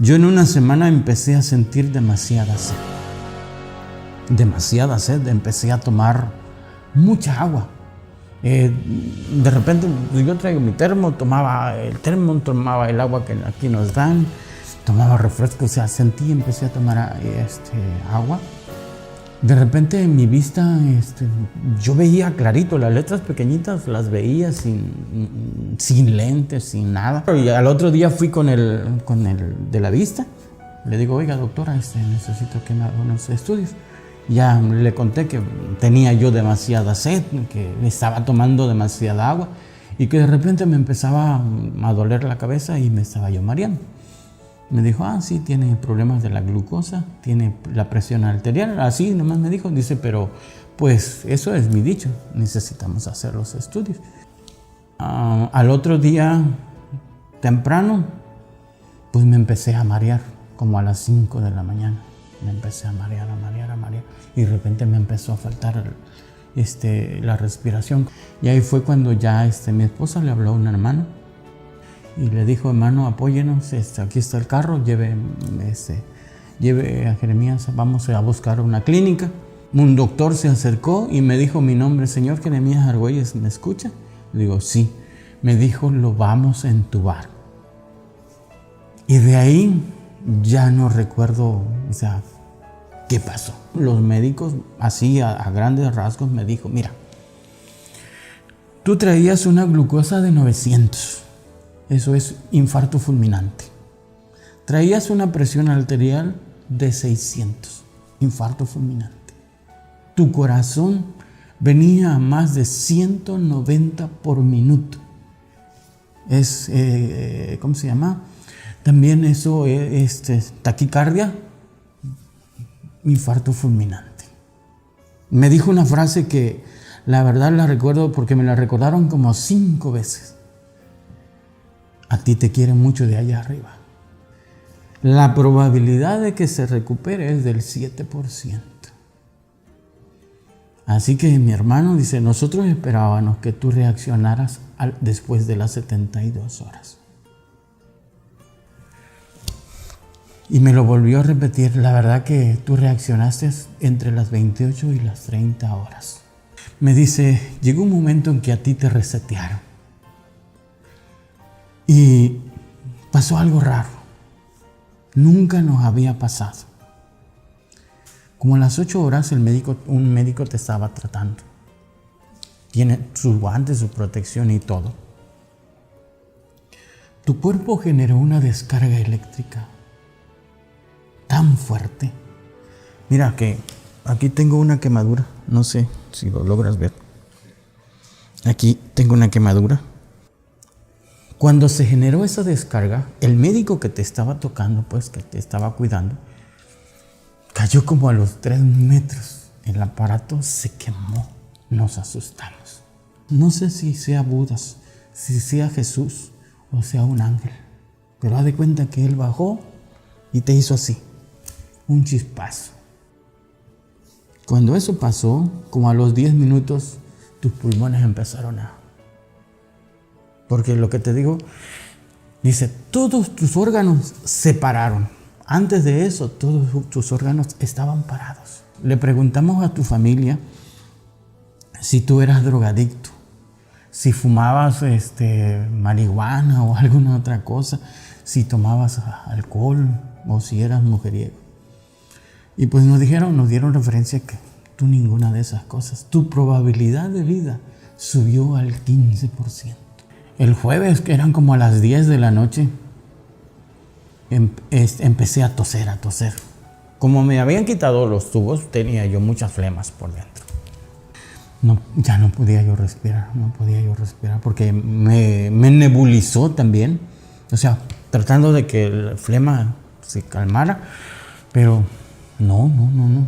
Yo en una semana empecé a sentir demasiada sed, empecé a tomar mucha agua. De repente yo traigo mi termo, tomaba el agua que aquí nos dan, tomaba refresco, o sea, empecé a tomar agua. De repente en mi vista yo veía clarito, las letras pequeñitas las veía sin lentes, sin nada. Y al otro día fui con el de la vista, le digo, oiga doctora, necesito que me haga unos estudios. Ya le conté que tenía yo demasiada sed, que estaba tomando demasiada agua y que de repente me empezaba a doler la cabeza y me estaba yo mareando. Me dijo, sí, tiene problemas de la glucosa, tiene la presión arterial, así nomás me dijo. Dice, pero pues eso es mi dicho, necesitamos hacer los estudios. Al otro día, temprano, pues me empecé a marear, como a las 5 de la mañana. Me empecé a marear. Y de repente me empezó a faltar la respiración. Y ahí fue cuando ya mi esposa le habló a un hermano. Y le dijo, hermano, apóyenos, aquí está el carro, lleve a Jeremías, vamos a buscar una clínica. Un doctor se acercó y me dijo mi nombre, señor Jeremías Argüelles, ¿me escucha? Le digo, sí. Me dijo, lo vamos a entubar. Y de ahí ya no recuerdo, qué pasó. Los médicos, así a grandes rasgos, me dijo, mira, tú traías una glucosa de 900. Eso es infarto fulminante. Traías una presión arterial de 600, infarto fulminante. Tu corazón venía a más de 190 por minuto. ¿Cómo se llama? También eso es taquicardia, infarto fulminante. Me dijo una frase que la verdad la recuerdo porque me la recordaron como 5 veces. A ti te quieren mucho de allá arriba. La probabilidad de que se recupere es del 7%. Así que mi hermano dice, nosotros esperábamos que tú reaccionaras después de las 72 horas. Y me lo volvió a repetir, la verdad que tú reaccionaste entre las 28 y las 30 horas. Me dice, llegó un momento en que a ti te resetearon. Y pasó algo raro. Nunca nos había pasado. Como a las 8 horas un médico te estaba tratando. Tiene sus guantes, su protección y todo. Tu cuerpo generó una descarga eléctrica tan fuerte. Mira que aquí tengo una quemadura. No sé si lo logras ver. Aquí tengo una quemadura. Cuando se generó esa descarga, el médico que te estaba tocando, pues que te estaba cuidando, cayó como a los 3 metros. El aparato se quemó. Nos asustamos. No sé si sea Buda, si sea Jesús o sea un ángel, pero haz de cuenta que él bajó y te hizo así, un chispazo. Cuando eso pasó, como a los 10 minutos, tus pulmones empezaron a... Porque lo que te digo, dice, todos tus órganos se pararon. Antes de eso, todos tus órganos estaban parados. Le preguntamos a tu familia si tú eras drogadicto, si fumabas marihuana o alguna otra cosa, si tomabas alcohol o si eras mujeriego. Y pues nos dieron referencia que tú ninguna de esas cosas. Tu probabilidad de vida subió al 15%. El jueves, que eran como a las 10 de la noche, empecé a toser. Como me habían quitado los tubos, tenía yo muchas flemas por dentro. Ya no podía yo respirar, porque me nebulizó también. O sea, tratando de que la flema se calmara, pero no.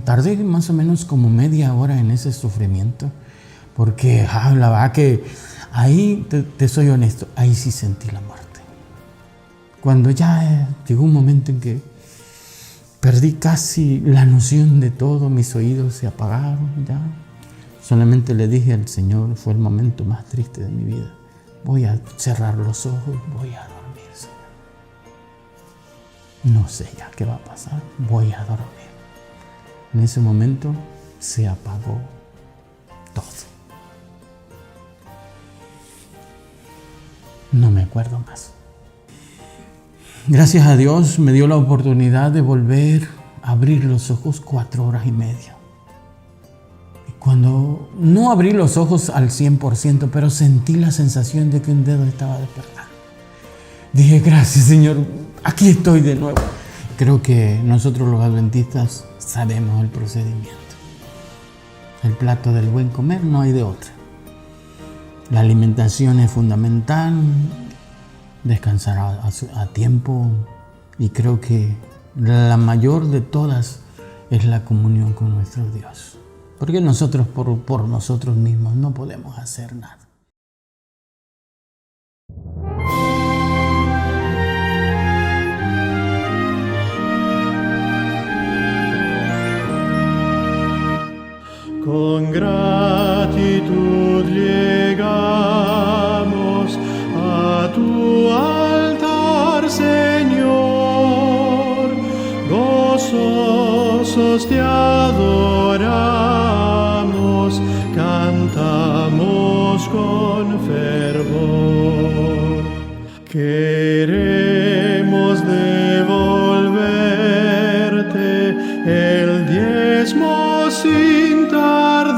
Tardé más o menos como media hora en ese sufrimiento, porque la verdad que ahí, te soy honesto, ahí sí sentí la muerte. Cuando ya llegó un momento en que perdí casi la noción de todo, mis oídos se apagaron ya. Solamente le dije al Señor, fue el momento más triste de mi vida. Voy a cerrar los ojos, voy a dormir, Señor. no sé ya qué va a pasar, voy a dormir. En ese momento se apagó todo. No me acuerdo más. Gracias a Dios me dio la oportunidad de volver a abrir los ojos 4 horas y media. Y cuando no abrí los ojos al 100%, pero sentí la sensación de que un dedo estaba despertando. Dije, gracias Señor, aquí estoy de nuevo. Creo que nosotros los adventistas sabemos el procedimiento. El plato del buen comer no hay de otra. La alimentación es fundamental, descansar a tiempo, y creo que la mayor de todas es la comunión con nuestro Dios. Porque nosotros por nosotros mismos no podemos hacer nada. Con gratitud llegamos a tu altar, Señor. Gozosos te adoramos, cantamos con fervor. Queremos devolverte el diezmo sin tardar,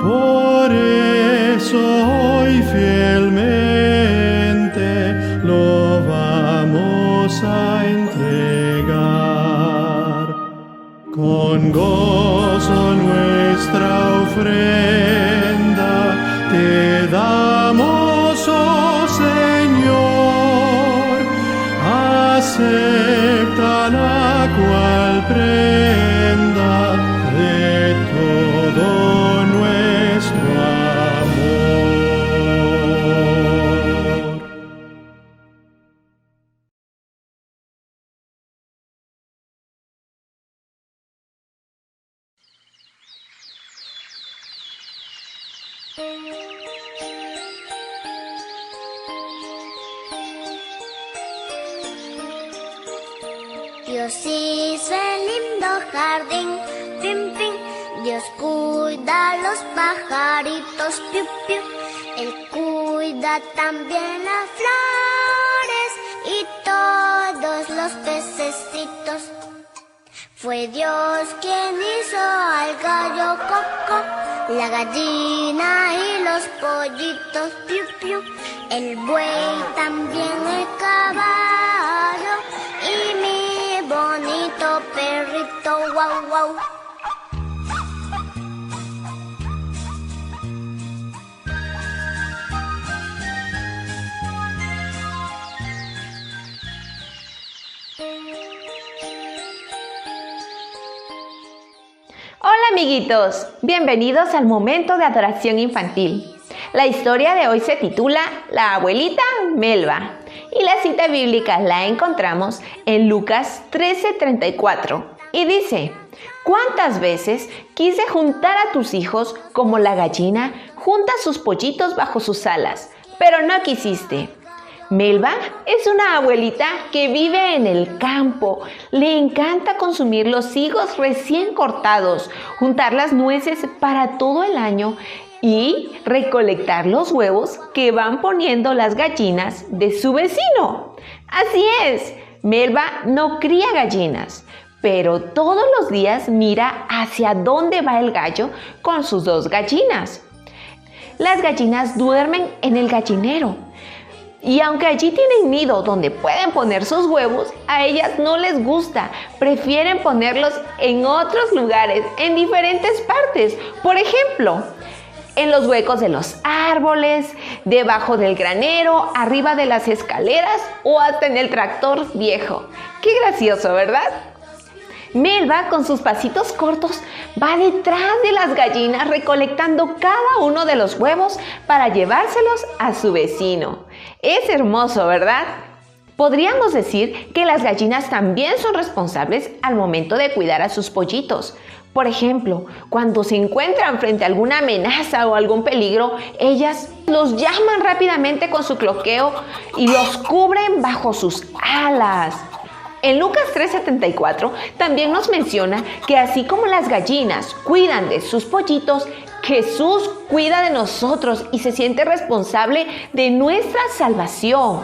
por eso hoy fielmente lo vamos a entregar. Con gozo nuestra ofrenda te damos, oh Señor, acepta la cual prenda de todo nuestro amor. Dios hizo el lindo jardín, pim, pim. Dios cuida a los pajaritos, piu, piu. Él cuida también las flores y todos los pececitos. Fue Dios quien hizo al gallo coco, la gallina y los pollitos, piu, piu. El buey también, el caballo y mi bonito perrito, guau, guau. Hola amiguitos, bienvenidos al momento de adoración infantil. La historia de hoy se titula La abuelita Melba y la cita bíblica la encontramos en Lucas 13:34 y dice: ¿Cuántas veces quise juntar a tus hijos como la gallina junta sus pollitos bajo sus alas, pero no quisiste? Melba es una abuelita que vive en el campo. Le encanta consumir los higos recién cortados, juntar las nueces para todo el año y recolectar los huevos que van poniendo las gallinas de su vecino. Así es, Melba no cría gallinas, pero todos los días mira hacia dónde va el gallo con sus 2 gallinas. Las gallinas duermen en el gallinero. Y aunque allí tienen nido donde pueden poner sus huevos, a ellas no les gusta. Prefieren ponerlos en otros lugares, en diferentes partes. Por ejemplo, en los huecos de los árboles, debajo del granero, arriba de las escaleras o hasta en el tractor viejo. ¡Qué gracioso!, ¿verdad? Melba, con sus pasitos cortos, va detrás de las gallinas recolectando cada uno de los huevos para llevárselos a su vecino. Es hermoso, ¿verdad? Podríamos decir que las gallinas también son responsables al momento de cuidar a sus pollitos, Por ejemplo, cuando se encuentran frente a alguna amenaza o algún peligro, ellas los llaman rápidamente con su cloqueo y los cubren bajo sus alas. En Lucas 3:74 también nos menciona que así como las gallinas cuidan de sus pollitos, Jesús cuida de nosotros y se siente responsable de nuestra salvación.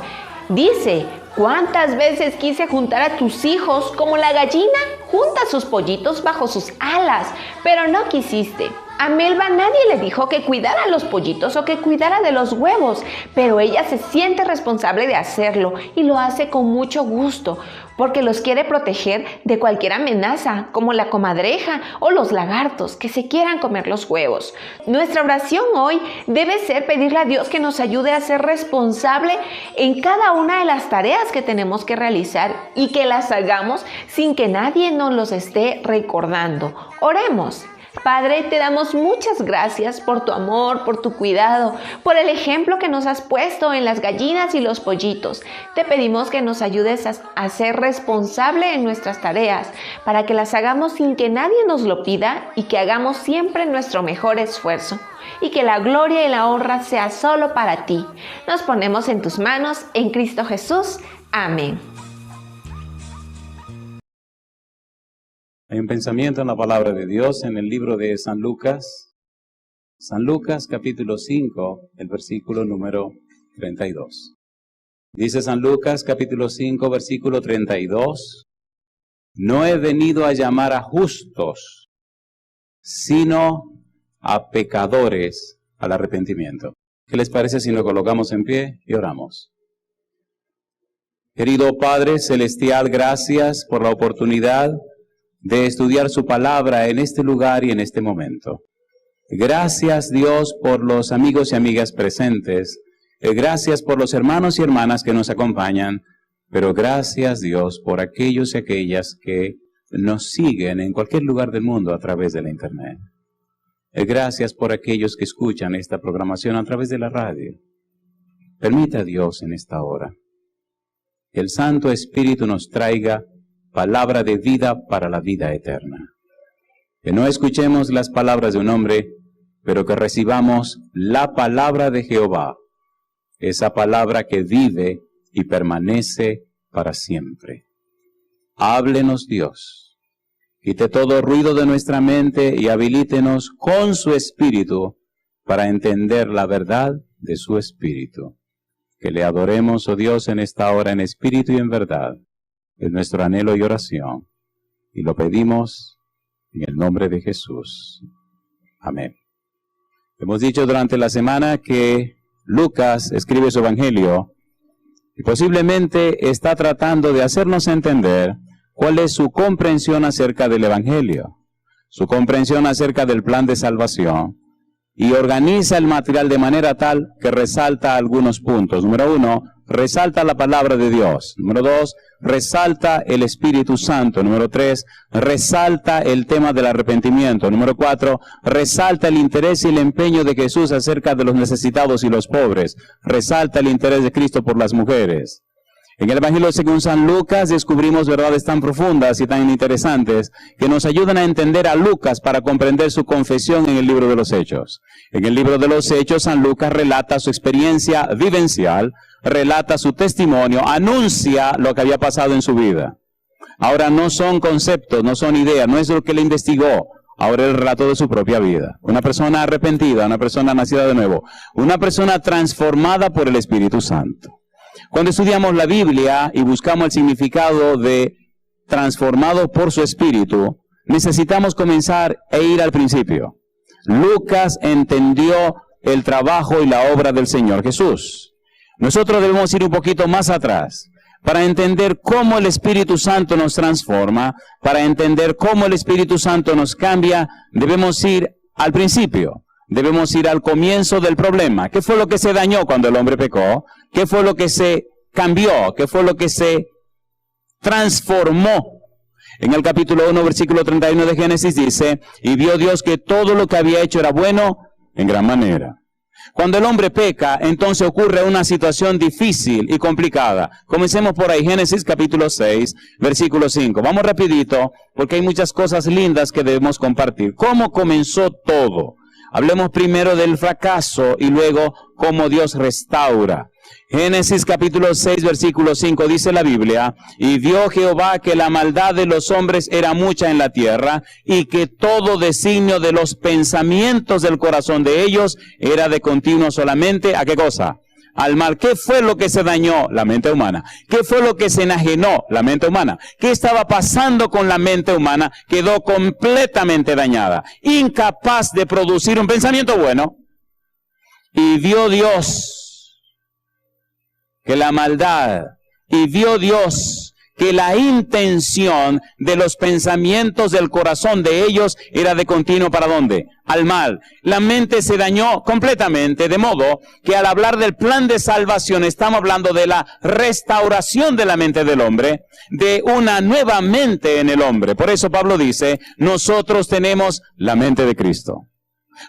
Dice: ¿cuántas veces quise juntar a tus hijos como la gallina junta sus pollitos bajo sus alas? Pero no quisiste. A Melba nadie le dijo que cuidara los pollitos o que cuidara de los huevos, pero ella se siente responsable de hacerlo y lo hace con mucho gusto, porque los quiere proteger de cualquier amenaza, como la comadreja o los lagartos que se quieran comer los huevos. Nuestra oración hoy debe ser pedirle a Dios que nos ayude a ser responsable en cada una de las tareas que tenemos que realizar y que las hagamos sin que nadie nos los esté recordando. Oremos. Padre, te damos muchas gracias por tu amor, por tu cuidado, por el ejemplo que nos has puesto en las gallinas y los pollitos. Te pedimos que nos ayudes a ser responsable en nuestras tareas, para que las hagamos sin que nadie nos lo pida y que hagamos siempre nuestro mejor esfuerzo. Y que la gloria y la honra sea solo para ti. Nos ponemos en tus manos, en Cristo Jesús. Amén. Hay un pensamiento en la palabra de Dios en el libro de San Lucas capítulo 5, el versículo número 32. Dice San Lucas capítulo 5, versículo 32, no he venido a llamar a justos, sino a pecadores al arrepentimiento. ¿Qué les parece si nos colocamos en pie y oramos? Querido Padre Celestial, gracias por la oportunidad de estudiar su palabra en este lugar y en este momento. Gracias, Dios, por los amigos y amigas presentes. Gracias por los hermanos y hermanas que nos acompañan. Pero gracias, Dios, por aquellos y aquellas que nos siguen en cualquier lugar del mundo a través de la internet. Gracias por aquellos que escuchan esta programación a través de la radio. Permita, Dios, en esta hora, que el Santo Espíritu nos traiga palabra de vida para la vida eterna. Que no escuchemos las palabras de un hombre, pero que recibamos la palabra de Jehová, esa palabra que vive y permanece para siempre. Háblenos, Dios. Quite todo ruido de nuestra mente y habilítenos con su Espíritu para entender la verdad de su Espíritu. Que le adoremos, oh Dios, en esta hora en espíritu y en verdad. Es nuestro anhelo y oración, y lo pedimos en el nombre de Jesús. Amén. Hemos dicho durante la semana que Lucas escribe su evangelio y posiblemente está tratando de hacernos entender cuál es su comprensión acerca del evangelio, su comprensión acerca del plan de salvación, y organiza el material de manera tal que resalta algunos puntos. Número 1, resalta la palabra de Dios. Número 2, resalta el Espíritu Santo. Número 3, resalta el tema del arrepentimiento. Número 4, resalta el interés y el empeño de Jesús acerca de los necesitados y los pobres. Resalta el interés de Cristo por las mujeres. En el Evangelio según San Lucas descubrimos verdades tan profundas y tan interesantes que nos ayudan a entender a Lucas para comprender su confesión en el libro de los Hechos. En el libro de los Hechos, San Lucas relata su experiencia vivencial, relata su testimonio, anuncia lo que había pasado en su vida. Ahora no son conceptos, no son ideas, no es lo que él investigó. Ahora el relato de su propia vida. Una persona arrepentida, una persona nacida de nuevo, una persona transformada por el Espíritu Santo. Cuando estudiamos la Biblia y buscamos el significado de transformado por su Espíritu, necesitamos comenzar e ir al principio. Lucas entendió el trabajo y la obra del Señor Jesús. Nosotros debemos ir un poquito más atrás para entender cómo el Espíritu Santo nos transforma, para entender cómo el Espíritu Santo nos cambia. Debemos ir al principio. Debemos ir al comienzo del problema. ¿Qué fue lo que se dañó cuando el hombre pecó? ¿Qué fue lo que se cambió? ¿Qué fue lo que se transformó? En el capítulo 1, versículo 31 de Génesis dice, y vio Dios que todo lo que había hecho era bueno en gran manera. Cuando el hombre peca, entonces ocurre una situación difícil y complicada. Comencemos por ahí, Génesis capítulo 6, versículo 5. Vamos rapidito, porque hay muchas cosas lindas que debemos compartir. ¿Cómo comenzó todo? Hablemos primero del fracaso y luego cómo Dios restaura. Génesis capítulo 6, versículo 5 dice la Biblia: y vio Jehová que la maldad de los hombres era mucha en la tierra, y que todo designio de los pensamientos del corazón de ellos era de continuo solamente, ¿a qué cosa? Al mal. ¿Qué fue lo que se dañó? La mente humana. ¿Qué fue lo que se enajenó? La mente humana. ¿Qué estaba pasando con la mente humana? Quedó completamente dañada, incapaz de producir un pensamiento bueno. Y vio Dios que la maldad, y vio Dios que la intención de los pensamientos del corazón de ellos era de continuo, ¿para dónde? Al mal. La mente se dañó completamente, de modo que al hablar del plan de salvación estamos hablando de la restauración de la mente del hombre, de una nueva mente en el hombre. Por eso Pablo dice, nosotros tenemos la mente de Cristo.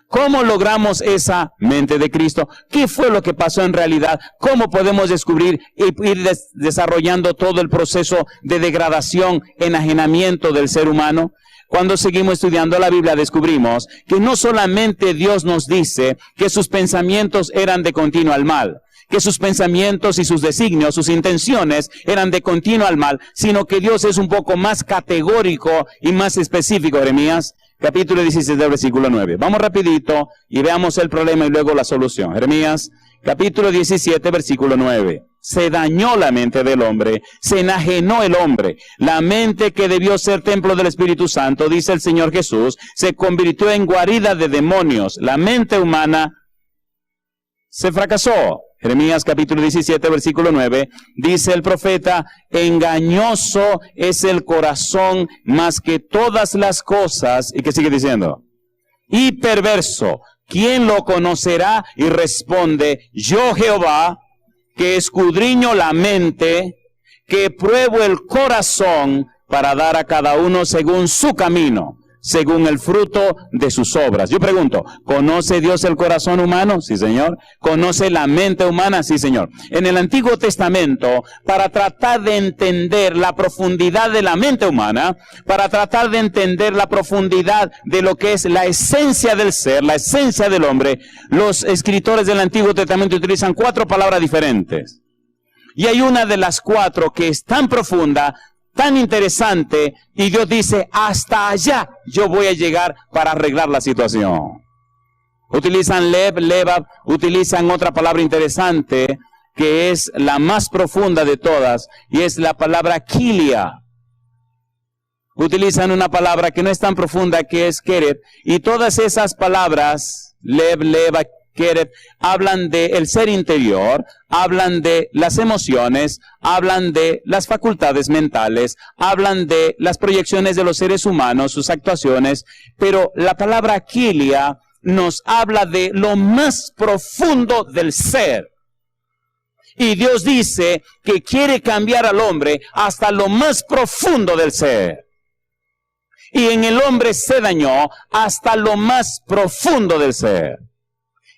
¿Cómo logramos esa mente de Cristo? ¿Qué fue lo que pasó en realidad? ¿Cómo podemos descubrir y ir desarrollando todo el proceso de degradación, enajenamiento del ser humano? Cuando seguimos estudiando la Biblia descubrimos que no solamente Dios nos dice que sus pensamientos eran de continuo al mal, que sus pensamientos y sus designios, sus intenciones eran de continuo al mal, sino que Dios es un poco más categórico y más específico. Jeremías capítulo 16 del versículo 9. Vamos rapidito y veamos el problema y luego la solución. Jeremías capítulo 17 versículo 9. Se dañó la mente del hombre, se enajenó el hombre. La mente que debió ser templo del Espíritu Santo, dice el Señor Jesús, se convirtió en guarida de demonios. La mente humana se fracasó. Jeremías capítulo 17, versículo 9, dice el profeta, engañoso es el corazón más que todas las cosas. ¿Y qué sigue diciendo? Y perverso, ¿quién lo conocerá? Y responde, yo Jehová, que escudriño la mente, que pruebo el corazón para dar a cada uno según su camino, según el fruto de sus obras. Yo pregunto, ¿conoce Dios el corazón humano? Sí, Señor. ¿Conoce la mente humana? Sí, Señor. En el Antiguo Testamento, para tratar de entender la profundidad de la mente humana, para tratar de entender la profundidad de lo que es la esencia del ser, la esencia del hombre, los escritores del Antiguo Testamento utilizan 4 palabras diferentes. Y hay una de las 4 que es tan profunda, tan interesante, y Dios dice, hasta allá yo voy a llegar para arreglar la situación. Utilizan levab, utilizan otra palabra interesante, que es la más profunda de todas, y es la palabra kilia. Utilizan una palabra que no es tan profunda, que es keret, y todas esas palabras, leva, keret, hablan del ser interior, hablan de las emociones, hablan de las facultades mentales, hablan de las proyecciones de los seres humanos, sus actuaciones, pero la palabra kilia nos habla de lo más profundo del ser. Y Dios dice que quiere cambiar al hombre hasta lo más profundo del ser. Y en el hombre se dañó hasta lo más profundo del ser.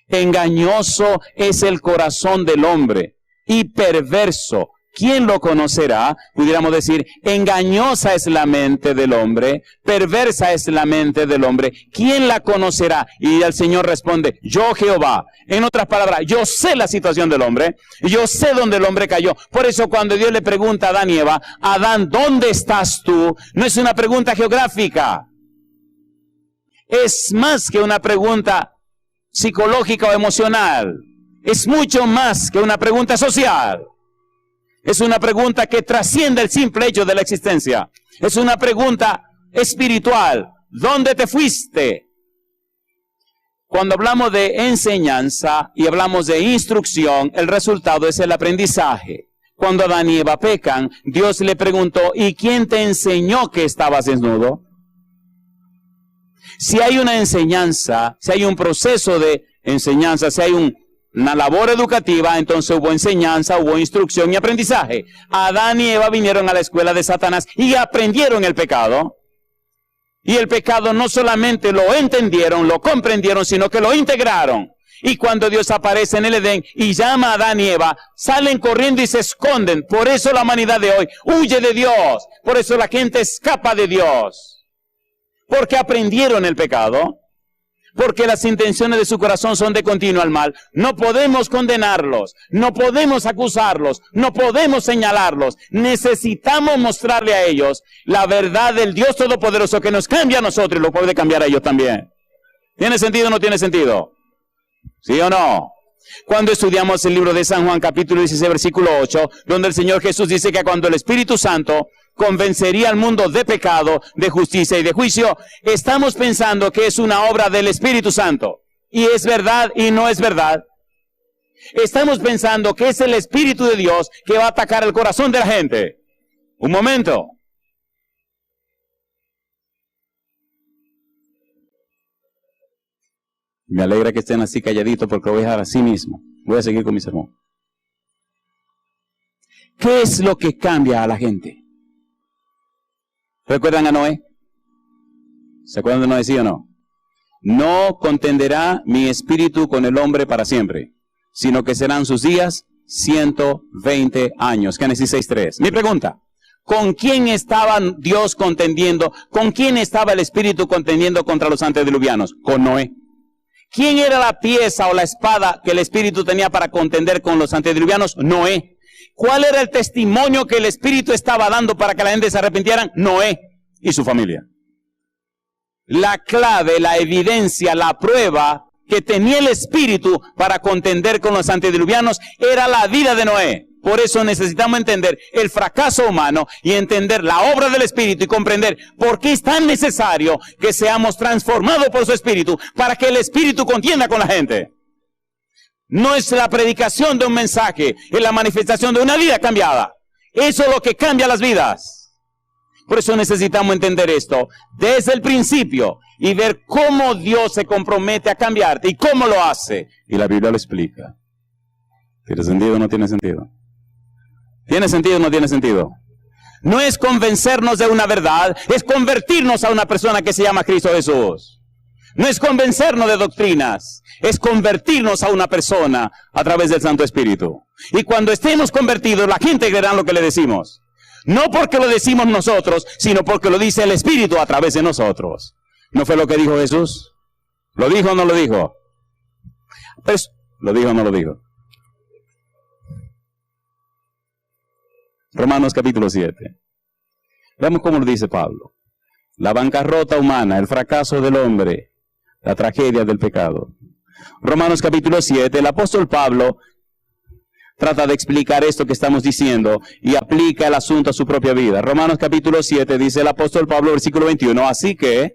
Engañoso es el corazón del hombre y perverso. ¿Quién lo conocerá? Pudiéramos decir, engañosa es la mente del hombre, perversa es la mente del hombre. ¿Quién la conocerá? Y el Señor responde, yo Jehová. En otras palabras, yo sé la situación del hombre, yo sé dónde el hombre cayó. Por eso cuando Dios le pregunta a Adán y Eva, Adán, ¿dónde estás tú? No es una pregunta geográfica. Es más que una pregunta psicológica o emocional. Es mucho más que una pregunta social. Es una pregunta que trasciende el simple hecho de la existencia. Es una pregunta espiritual. ¿Dónde te fuiste? Cuando hablamos de enseñanza y hablamos de instrucción, el resultado es el aprendizaje. Cuando Adán y Eva pecan, Dios le preguntó, ¿y quién te enseñó que estabas desnudo? Si hay una enseñanza, si hay un proceso de enseñanza, si hay una labor educativa, entonces hubo enseñanza, hubo instrucción y aprendizaje. Adán y Eva vinieron a la escuela de Satanás y aprendieron el pecado. Y el pecado no solamente lo entendieron, lo comprendieron, sino que lo integraron. Y cuando Dios aparece en el Edén y llama a Adán y Eva, salen corriendo y se esconden. Por eso la humanidad de hoy huye de Dios. Por eso la gente escapa de Dios. Porque aprendieron el pecado. Porque las intenciones de su corazón son de continuo al mal. No podemos condenarlos. No podemos acusarlos. No podemos señalarlos. Necesitamos mostrarle a ellos la verdad del Dios Todopoderoso que nos cambia a nosotros y lo puede cambiar a ellos también. ¿Tiene sentido o no tiene sentido? ¿Sí o no? Cuando estudiamos el libro de San Juan, capítulo 16, versículo 8, donde el Señor Jesús dice que cuando el Espíritu Santo convencería al mundo de pecado, de justicia y de juicio, estamos pensando que es una obra del Espíritu Santo. Y es verdad y no es verdad. Estamos pensando que es el Espíritu de Dios que va a atacar el corazón de la gente. Un momento. Me alegra que estén así calladitos porque lo voy a dejar así mismo. Voy a seguir con mi sermón. ¿Qué es lo que cambia a la gente? ¿Recuerdan a Noé? ¿Se acuerdan de Noé, sí o no? No contenderá mi espíritu con el hombre para siempre, sino que serán sus días 120 años. Génesis 6:3. Mi pregunta, ¿con quién estaba Dios contendiendo? ¿Con quién estaba el espíritu contendiendo contra los antediluvianos? Con Noé. ¿Quién era la pieza o la espada que el espíritu tenía para contender con los antediluvianos? Noé. ¿Cuál era el testimonio que el espíritu estaba dando para que la gente se arrepintieran? Noé y su familia. La clave, la evidencia, la prueba que tenía el espíritu para contender con los antediluvianos era la vida de Noé. Por eso necesitamos entender el fracaso humano y entender la obra del Espíritu y comprender por qué es tan necesario que seamos transformados por su Espíritu para que el Espíritu contienda con la gente. No es la predicación de un mensaje, es la manifestación de una vida cambiada. Eso es lo que cambia las vidas. Por eso necesitamos entender esto desde el principio y ver cómo Dios se compromete a cambiarte y cómo lo hace. Y la Biblia lo explica. ¿Tiene sentido o no tiene sentido? ¿Tiene sentido o no tiene sentido? No es convencernos de una verdad, es convertirnos a una persona que se llama Cristo Jesús. No es convencernos de doctrinas, es convertirnos a una persona a través del Santo Espíritu. Y cuando estemos convertidos, la gente creerá lo que le decimos. No porque lo decimos nosotros, sino porque lo dice el Espíritu a través de nosotros. ¿No fue lo que dijo Jesús? ¿Lo dijo o no lo dijo? Pues, ¿lo dijo o no lo dijo? Romanos capítulo 7. Veamos cómo lo dice Pablo. La bancarrota humana, el fracaso del hombre, la tragedia del pecado. Romanos capítulo 7, el apóstol Pablo trata de explicar esto que estamos diciendo y aplica el asunto a su propia vida. Romanos capítulo 7 dice el apóstol Pablo, versículo 21, así que,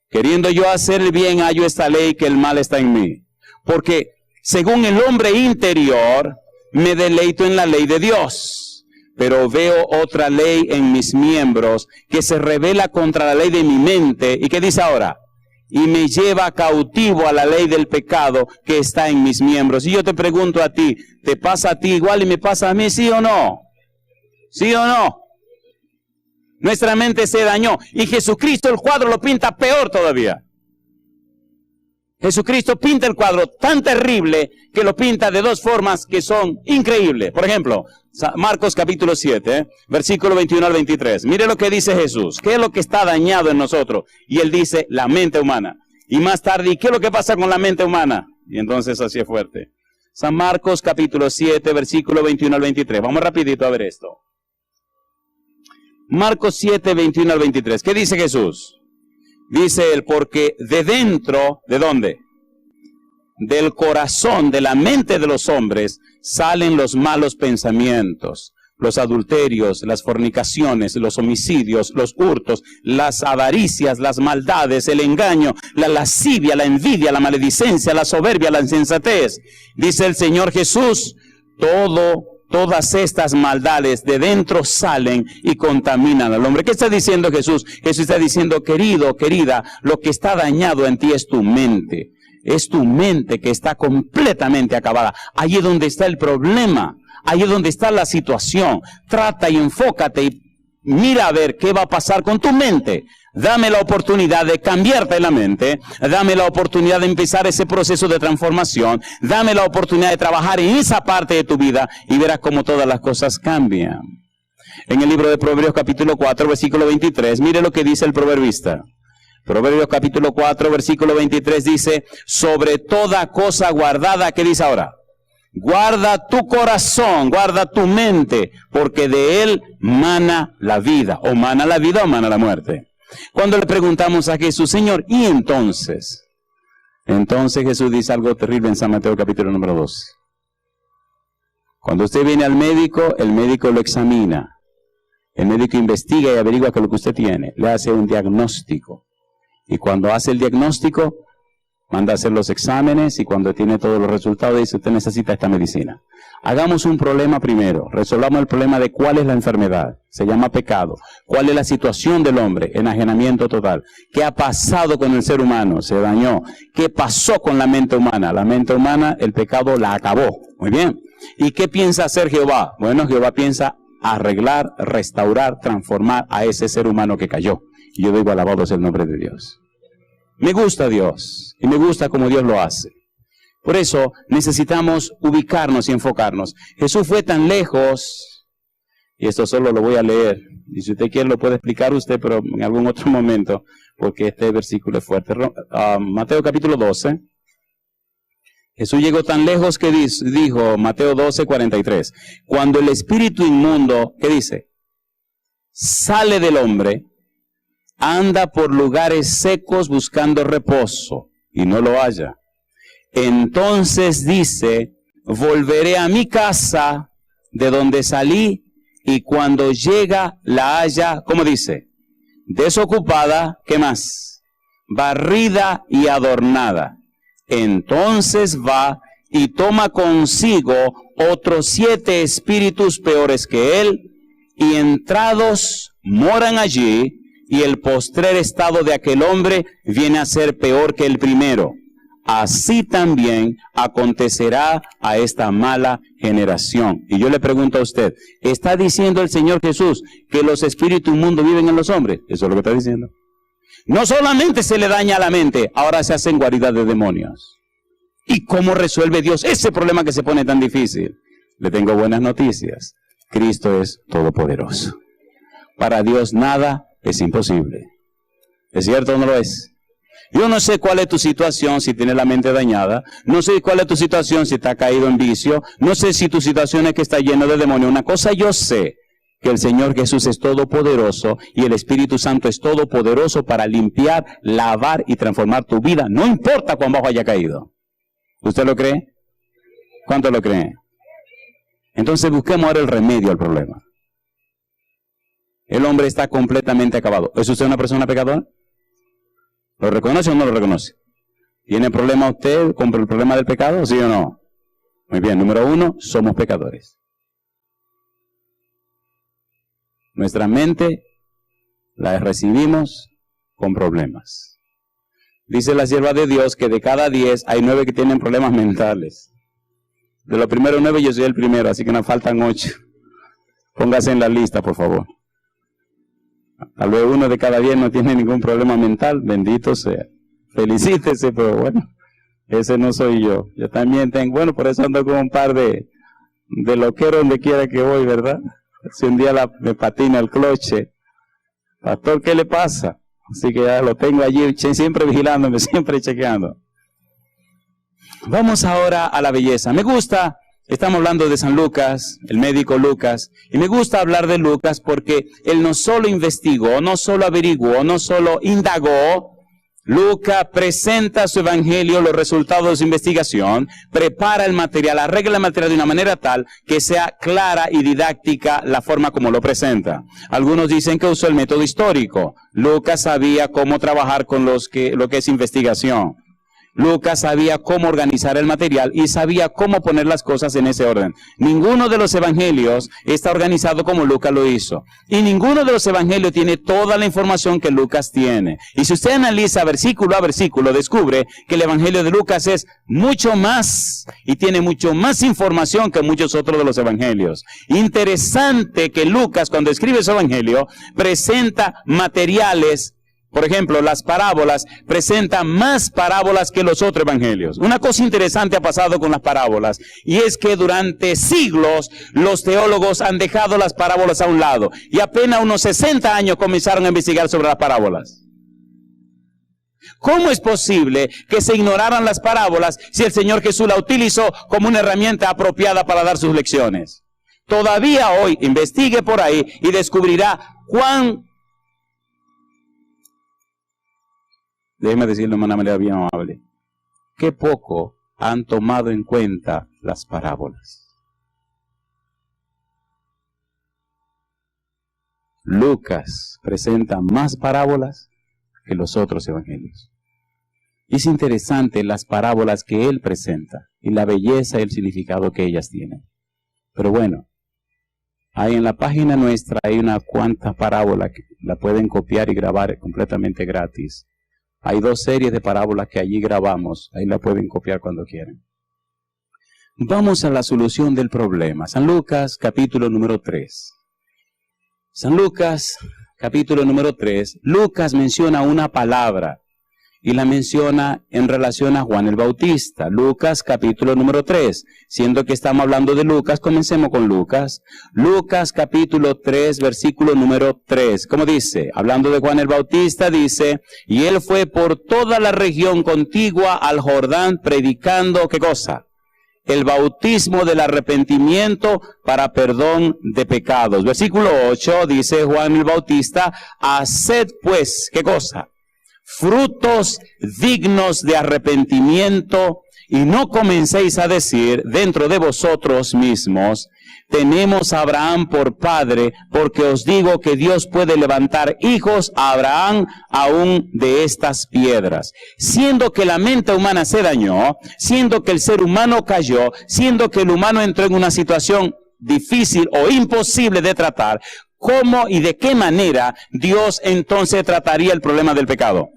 queriendo yo hacer el bien, hallo esta ley que el mal está en mí. Porque según el hombre interior, me deleito en la ley de Dios. Pero veo otra ley en mis miembros que se revela contra la ley de mi mente. ¿Y qué dice ahora? Y me lleva cautivo a la ley del pecado que está en mis miembros. Y yo te pregunto a ti, ¿te pasa a ti igual y me pasa a mí, sí o no? ¿Sí o no? Nuestra mente se dañó. Y Jesucristo el cuadro lo pinta peor todavía. Jesucristo pinta el cuadro tan terrible que lo pinta de dos formas que son increíbles. Por ejemplo, Marcos capítulo 7, versículo 21 al 23. Mire lo que dice Jesús. ¿Qué es lo que está dañado en nosotros? Y él dice, la mente humana. Y más tarde, ¿y qué es lo que pasa con la mente humana? Y entonces así es fuerte. San Marcos capítulo 7, versículo 21 al 23. Vamos rapidito a ver esto. Marcos 7, 21 al 23. ¿Qué dice Jesús? Dice él, porque de dentro, ¿de dónde? Del corazón, de la mente de los hombres, salen los malos pensamientos, los adulterios, las fornicaciones, los homicidios, los hurtos, las avaricias, las maldades, el engaño, la lascivia, la envidia, la maledicencia, la soberbia, la insensatez. Dice el Señor Jesús, todas estas maldades de dentro salen y contaminan al hombre. ¿Qué está diciendo Jesús? Jesús está diciendo, querido, querida, lo que está dañado en ti es tu mente. Es tu mente que está completamente acabada. Ahí es donde está el problema. Ahí es donde está la situación. Trata y enfócate y mira a ver qué va a pasar con tu mente. Dame la oportunidad de cambiarte la mente. Dame la oportunidad de empezar ese proceso de transformación. Dame la oportunidad de trabajar en esa parte de tu vida y verás cómo todas las cosas cambian. En el libro de Proverbios capítulo 4, versículo 23, mire lo que dice el proverbista. Proverbios capítulo 4, versículo 23 dice, sobre toda cosa guardada, ¿qué dice ahora? Guarda tu corazón, guarda tu mente, porque de él mana la vida, o mana la muerte. Cuando le preguntamos a Jesús, Señor, ¿y entonces? Entonces Jesús dice algo terrible en San Mateo capítulo número 12. Cuando usted viene al médico, el médico lo examina. El médico investiga y averigua qué es lo que usted tiene. Le hace un diagnóstico. Y cuando hace el diagnóstico, manda a hacer los exámenes y cuando tiene todos los resultados dice, usted necesita esta medicina. Hagamos un problema primero. Resolvamos el problema de cuál es la enfermedad. Se llama pecado. ¿Cuál es la situación del hombre? Enajenamiento total. ¿Qué ha pasado con el ser humano? Se dañó. ¿Qué pasó con la mente humana? La mente humana, el pecado la acabó. Muy bien. ¿Y qué piensa hacer Jehová? Bueno, Jehová piensa arreglar, restaurar, transformar a ese ser humano que cayó. Y yo digo, alabado es el nombre de Dios. Me gusta Dios y me gusta como Dios lo hace. Por eso necesitamos ubicarnos y enfocarnos. Jesús fue tan lejos, y esto solo lo voy a leer, y si usted quiere lo puede explicar usted, pero en algún otro momento, porque este versículo es fuerte. Mateo capítulo 12. Jesús llegó tan lejos que dijo, Mateo 12, 43, cuando el espíritu inmundo, ¿qué dice? Sale del hombre, anda por lugares secos buscando reposo y no lo halla. Entonces dice, volveré a mi casa de donde salí y cuando llega la halla, ¿cómo dice? Desocupada, ¿qué más? Barrida y adornada. Entonces va y toma consigo otros 7 espíritus peores que él y entrados moran allí. Y el postrer estado de aquel hombre viene a ser peor que el primero. Así también acontecerá a esta mala generación. Y yo le pregunto a usted, ¿está diciendo el Señor Jesús que los espíritus inmundos viven en los hombres? Eso es lo que está diciendo. No solamente se le daña la mente, ahora se hacen guaridas de demonios. ¿Y cómo resuelve Dios ese problema que se pone tan difícil? Le tengo buenas noticias. Cristo es todopoderoso. Para Dios nada es imposible. ¿Es cierto o no lo es? Yo no sé cuál es tu situación si tienes la mente dañada. No sé cuál es tu situación si te has caído en vicio. No sé si tu situación es que está lleno de demonios. Una cosa yo sé, que el Señor Jesús es todopoderoso y el Espíritu Santo es todopoderoso para limpiar, lavar y transformar tu vida. No importa cuán bajo haya caído. ¿Usted lo cree? ¿Cuánto lo cree? Entonces busquemos ahora el remedio al problema. El hombre está completamente acabado. ¿Es usted una persona pecadora? ¿Lo reconoce o no lo reconoce? ¿Tiene problema usted con el problema del pecado? ¿Sí o no? Muy bien, número 1, somos pecadores. Nuestra mente la recibimos con problemas. Dice la sierva de Dios que de cada 10 hay 9 que tienen problemas mentales. De los primeros 9 yo soy el primero, así que nos faltan 8. Póngase en la lista, por favor. Tal vez 1 de cada 10 no tiene ningún problema mental, bendito sea. Felicítese, pero bueno, ese no soy yo. Yo también tengo, bueno, por eso ando con un par de loqueros donde quiera que voy, ¿verdad? Si un día me patina el cloche, pastor, ¿qué le pasa? Así que ya lo tengo allí, siempre vigilándome, siempre chequeando. Vamos ahora a la belleza. Me gusta. Estamos hablando de San Lucas, el médico Lucas, y me gusta hablar de Lucas porque él no solo investigó, no solo averiguó, no solo indagó. Lucas presenta su evangelio, los resultados de su investigación, prepara el material, arregla el material de una manera tal que sea clara y didáctica la forma como lo presenta. Algunos dicen que usó el método histórico. Lucas sabía cómo trabajar con lo que es investigación. Lucas sabía cómo organizar el material y sabía cómo poner las cosas en ese orden. Ninguno de los evangelios está organizado como Lucas lo hizo. Y ninguno de los evangelios tiene toda la información que Lucas tiene. Y si usted analiza versículo a versículo, descubre que el evangelio de Lucas es mucho más y tiene mucho más información que muchos otros de los evangelios. Interesante que Lucas, cuando escribe su evangelio, presenta materiales. Por ejemplo, las parábolas presentan más parábolas que los otros evangelios. Una cosa interesante ha pasado con las parábolas, y es que durante siglos los teólogos han dejado las parábolas a un lado, y apenas unos 60 años comenzaron a investigar sobre las parábolas. ¿Cómo es posible que se ignoraran las parábolas si el Señor Jesús la utilizó como una herramienta apropiada para dar sus lecciones? Todavía hoy investigue por ahí y descubrirá déjeme decirlo de una manera bien amable, qué poco han tomado en cuenta las parábolas. Lucas presenta más parábolas que los otros evangelios. Es interesante las parábolas que él presenta y la belleza y el significado que ellas tienen. Pero bueno, ahí en la página nuestra hay una cuanta parábola que la pueden copiar y grabar completamente gratis. Hay 2 series de parábolas que allí grabamos, ahí la pueden copiar cuando quieran. Vamos a la solución del problema. San Lucas, capítulo número 3. San Lucas, capítulo número 3, Lucas menciona una palabra y la menciona en relación a Juan el Bautista. Lucas, capítulo número 3. Siendo que estamos hablando de Lucas, comencemos con Lucas. Lucas, capítulo 3, versículo número 3. ¿Cómo dice? Hablando de Juan el Bautista, dice, y él fue por toda la región contigua al Jordán predicando, ¿qué cosa? El bautismo del arrepentimiento para perdón de pecados. Versículo 8, dice Juan el Bautista, haced pues, ¿qué cosa? Frutos dignos de arrepentimiento, y no comencéis a decir dentro de vosotros mismos, tenemos a Abraham por padre, porque os digo que Dios puede levantar hijos a Abraham aún de estas piedras. Siendo que la mente humana se dañó, siendo que el ser humano cayó, siendo que el humano entró en una situación difícil o imposible de tratar, ¿cómo y de qué manera Dios entonces trataría el problema del pecado?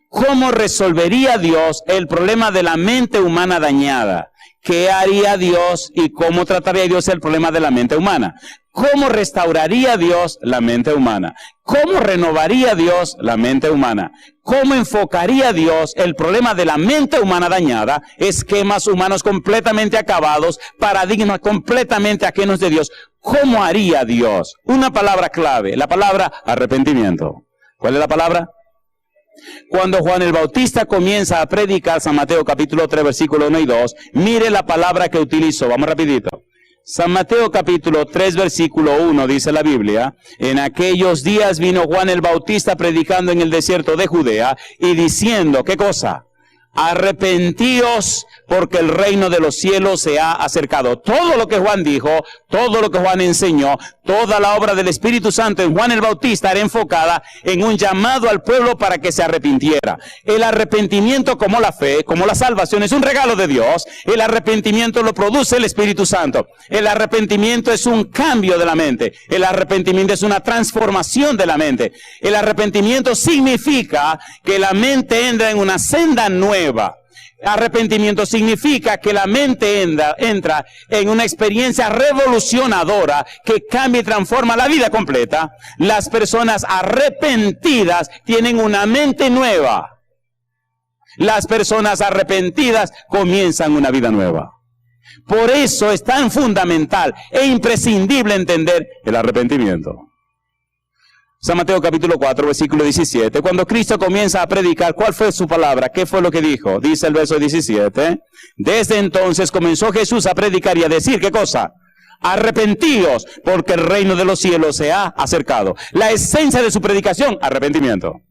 ¿Cómo resolvería Dios el problema de la mente humana dañada? ¿Qué haría Dios y cómo trataría Dios el problema de la mente humana? ¿Cómo restauraría Dios la mente humana? ¿Cómo renovaría Dios la mente humana? ¿Cómo enfocaría Dios el problema de la mente humana dañada? Esquemas humanos completamente acabados, paradigmas completamente ajenos de Dios. ¿Cómo haría Dios? Una palabra clave, la palabra arrepentimiento. ¿Cuál es la palabra? Cuando Juan el Bautista comienza a predicar, San Mateo capítulo 3, versículo 1 y 2, mire la palabra que utilizó. Vamos rapidito. San Mateo capítulo 3, versículo 1, dice la Biblia, en aquellos días vino Juan el Bautista predicando en el desierto de Judea y diciendo, ¿qué cosa? Arrepentíos porque el reino de los cielos se ha acercado. Todo lo que Juan dijo, todo lo que Juan enseñó, toda la obra del Espíritu Santo en Juan el Bautista era enfocada en un llamado al pueblo para que se arrepintiera. El arrepentimiento, como la fe, como la salvación, es un regalo de Dios. El arrepentimiento lo produce el Espíritu Santo. El arrepentimiento es un cambio de la mente. El arrepentimiento es una transformación de la mente. El arrepentimiento significa que la mente entra en una senda nueva. Arrepentimiento significa que la mente entra en una experiencia revolucionadora que cambia y transforma la vida completa. Las personas arrepentidas tienen una mente nueva. Las personas arrepentidas comienzan una vida nueva. Por eso es tan fundamental e imprescindible entender el arrepentimiento. San Mateo capítulo 4, versículo 17. Cuando Cristo comienza a predicar, ¿cuál fue su palabra? ¿Qué fue lo que dijo? Dice el verso 17. Desde entonces comenzó Jesús a predicar y a decir, ¿qué cosa? Arrepentíos, porque el reino de los cielos se ha acercado. La esencia de su predicación, arrepentimiento.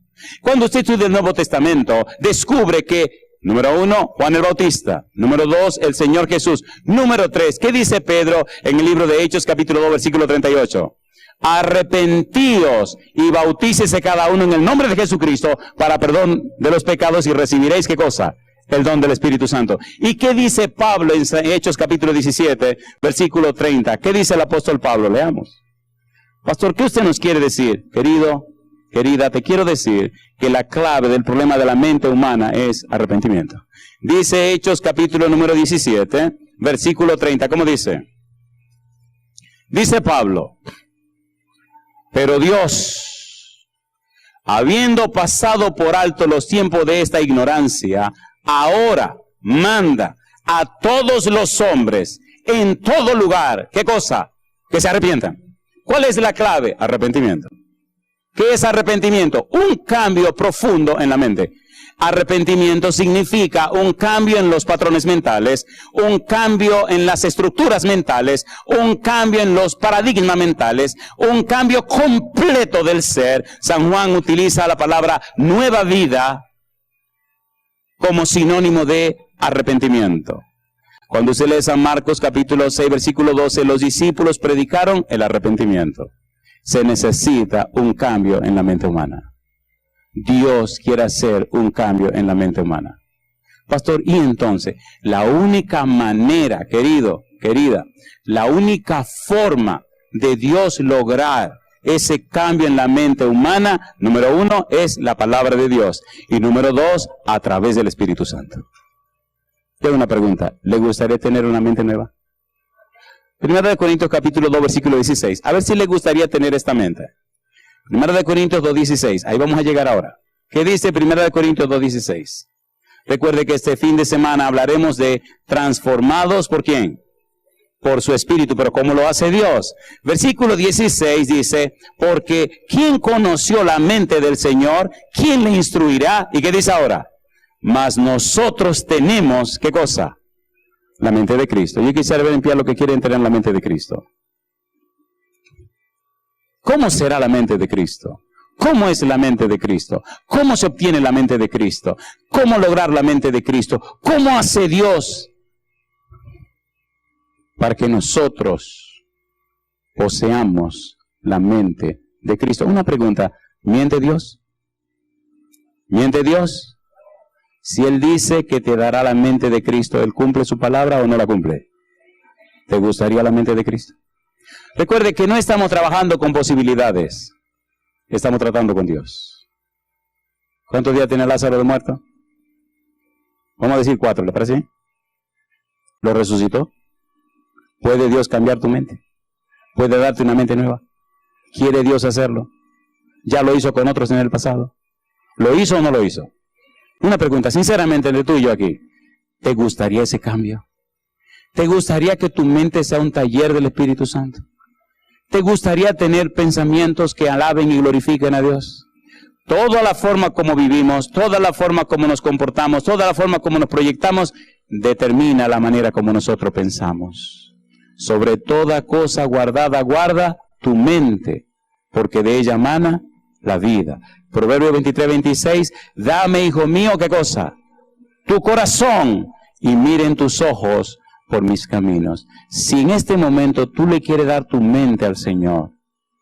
Cuando usted estudia el Nuevo Testamento, descubre que, número 1, Juan el Bautista. Número 2, el Señor Jesús. Número 3, ¿qué dice Pedro en el libro de Hechos capítulo 2, versículo 38? Arrepentíos y bautícese cada uno en el nombre de Jesucristo para perdón de los pecados y recibiréis, ¿qué cosa? El don del Espíritu Santo. ¿Y qué dice Pablo en Hechos capítulo 17, versículo 30? ¿Qué dice el apóstol Pablo? Leamos. Pastor, ¿qué usted nos quiere decir? Querido, querida, te quiero decir que la clave del problema de la mente humana es arrepentimiento. Dice Hechos capítulo número 17, versículo 30. ¿Cómo dice? Dice Pablo, pero Dios, habiendo pasado por alto los tiempos de esta ignorancia, ahora manda a todos los hombres en todo lugar, ¿qué cosa? Que se arrepientan. ¿Cuál es la clave? Arrepentimiento. ¿Qué es arrepentimiento? Un cambio profundo en la mente. Arrepentimiento significa un cambio en los patrones mentales, un cambio en las estructuras mentales, un cambio en los paradigmas mentales, un cambio completo del ser. San Juan utiliza la palabra nueva vida como sinónimo de arrepentimiento. Cuando se lee San Marcos capítulo 6 versículo 12, los discípulos predicaron el arrepentimiento. Se necesita un cambio en la mente humana. Dios quiere hacer un cambio en la mente humana. Pastor, y entonces, la única manera, querido, querida, la única forma de Dios lograr ese cambio en la mente humana, número 1, es la palabra de Dios. Y número 2, a través del Espíritu Santo. Tengo una pregunta. ¿Le gustaría tener una mente nueva? Primera de Corintios capítulo 2, versículo 16. A ver si le gustaría tener esta mente. Primera de Corintios 2, 16. Ahí vamos a llegar ahora. ¿Qué dice Primera de Corintios 2, 16? Recuerde que este fin de semana hablaremos de transformados ¿por quién? Por su Espíritu. Pero ¿cómo lo hace Dios? Versículo 16 dice, porque ¿quién conoció la mente del Señor? ¿Quién le instruirá? ¿Y qué dice ahora? Mas nosotros tenemos, ¿qué cosa? La mente de Cristo. Yo quisiera ver en pie lo que quieren tener en la mente de Cristo. ¿Cómo será la mente de Cristo? ¿Cómo es la mente de Cristo? ¿Cómo se obtiene la mente de Cristo? ¿Cómo lograr la mente de Cristo? ¿Cómo hace Dios para que nosotros poseamos la mente de Cristo? Una pregunta, ¿miente Dios? ¿Miente Dios? Si Él dice que te dará la mente de Cristo, ¿Él cumple su palabra o no la cumple? ¿Te gustaría la mente de Cristo? Recuerde que no estamos trabajando con posibilidades. Estamos tratando con Dios. ¿Cuántos días tiene Lázaro de muerto? Vamos a decir 4, ¿le parece? ¿Lo resucitó? ¿Puede Dios cambiar tu mente? ¿Puede darte una mente nueva? ¿Quiere Dios hacerlo? ¿Ya lo hizo con otros en el pasado? ¿Lo hizo o no lo hizo? Una pregunta, sinceramente, entre tú y yo aquí. ¿Te gustaría ese cambio? ¿Te gustaría que tu mente sea un taller del Espíritu Santo? ¿Te gustaría tener pensamientos que alaben y glorifiquen a Dios? Toda la forma como vivimos, toda la forma como nos comportamos, toda la forma como nos proyectamos, determina la manera como nosotros pensamos. Sobre toda cosa guardada, guarda tu mente, porque de ella mana la vida. Proverbio 23, 26, dame, hijo mío, ¿qué cosa? Tu corazón, y miren tus ojos por mis caminos. Si en este momento tú le quieres dar tu mente al Señor,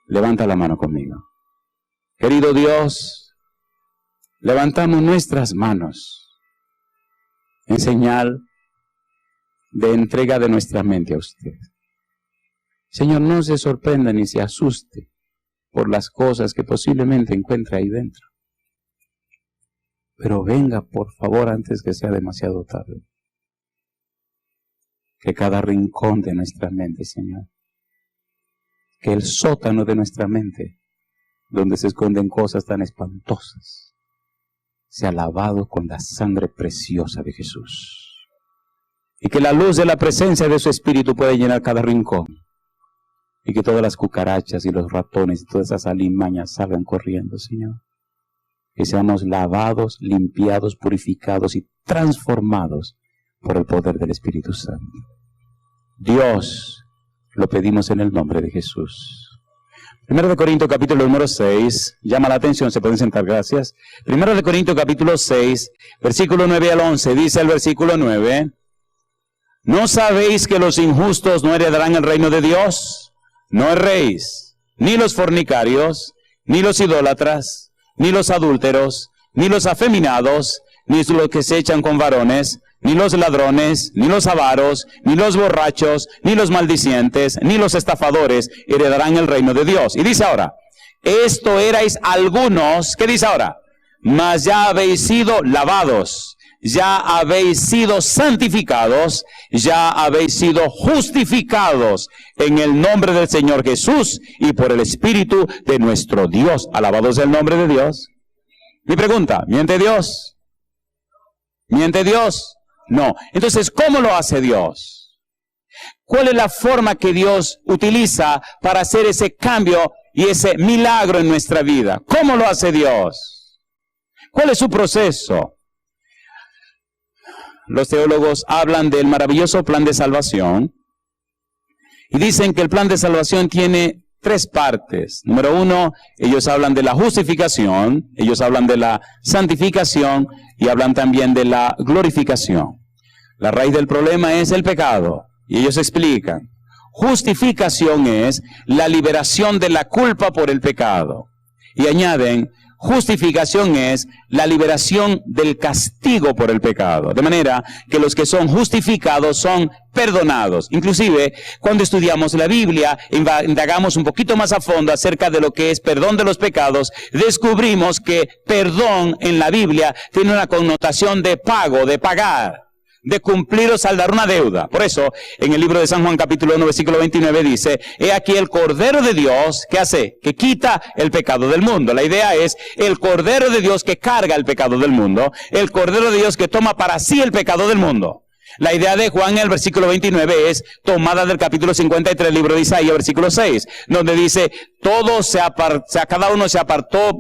levanta la mano conmigo. Querido Dios, levantamos nuestras manos en señal de entrega de nuestra mente a usted. Señor, no se sorprenda ni se asuste por las cosas que posiblemente encuentre ahí dentro. Pero venga, por favor, antes que sea demasiado tarde. Que cada rincón de nuestra mente, Señor, que el sótano de nuestra mente, donde se esconden cosas tan espantosas, sea lavado con la sangre preciosa de Jesús. Y que la luz de la presencia de su Espíritu pueda llenar cada rincón. Y que todas las cucarachas y los ratones y todas esas alimañas salgan corriendo, Señor. Que seamos lavados, limpiados, purificados y transformados por el poder del Espíritu Santo. Dios, lo pedimos en el nombre de Jesús. 1 Corintios capítulo número 6, llama la atención, se pueden sentar, gracias. 1 Corintios capítulo 6, versículo 9 al 11, dice el versículo 9, ¿no sabéis que los injustos no heredarán el reino de Dios? No erréis, ni los fornicarios, ni los idólatras, ni los adúlteros, ni los afeminados, ni los que se echan con varones, ni los ladrones, ni los avaros, ni los borrachos, ni los maldicientes, ni los estafadores heredarán el reino de Dios. Y dice ahora, esto erais algunos, ¿qué dice ahora? Mas ya habéis sido lavados, ya habéis sido santificados, ya habéis sido justificados en el nombre del Señor Jesús y por el Espíritu de nuestro Dios. Alabado sea el nombre de Dios. Mi pregunta, ¿miente Dios? ¿Miente Dios? No. Entonces, ¿cómo lo hace Dios? ¿Cuál es la forma que Dios utiliza para hacer ese cambio y ese milagro en nuestra vida? ¿Cómo lo hace Dios? ¿Cuál es su proceso? Los teólogos hablan del maravilloso plan de salvación y dicen que el plan de salvación tiene 3 partes. Número 1, ellos hablan de la justificación, ellos hablan de la santificación y hablan también de la glorificación. La raíz del problema es el pecado y ellos explican. Justificación es la liberación de la culpa por el pecado. Y añaden, justificación es la liberación del castigo por el pecado. De manera que los que son justificados son perdonados. Inclusive, cuando estudiamos la Biblia, indagamos un poquito más a fondo acerca de lo que es perdón de los pecados, descubrimos que perdón en la Biblia tiene una connotación de pago, de pagar, de cumplir o saldar una deuda. Por eso, en el libro de San Juan capítulo 1 versículo 29 dice, he aquí el Cordero de Dios, ¿qué hace? Que quita el pecado del mundo. La idea es el Cordero de Dios que carga el pecado del mundo, el Cordero de Dios que toma para sí el pecado del mundo. La idea de Juan en el versículo 29 es tomada del capítulo 53 del libro de Isaías, versículo 6, donde dice, cada uno se apartó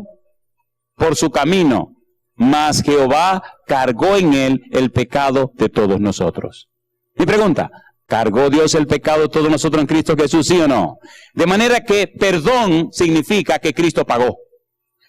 por su camino, mas Jehová cargó en él el pecado de todos nosotros. Mi pregunta, ¿cargó Dios el pecado de todos nosotros en Cristo Jesús, sí o no? De manera que perdón significa que Cristo pagó.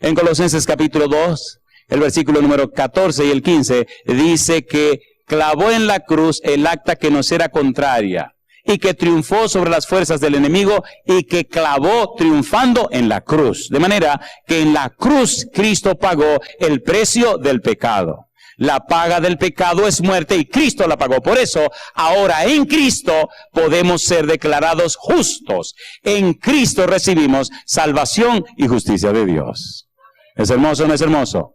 En Colosenses capítulo 2, el versículo número 14 y el 15, dice que clavó en la cruz el acta que nos era contraria, y que triunfó sobre las fuerzas del enemigo, y que clavó triunfando en la cruz. De manera que en la cruz Cristo pagó el precio del pecado. La paga del pecado es muerte y Cristo la pagó. Por eso, ahora en Cristo podemos ser declarados justos. En Cristo recibimos salvación y justicia de Dios. ¿Es hermoso o no es hermoso?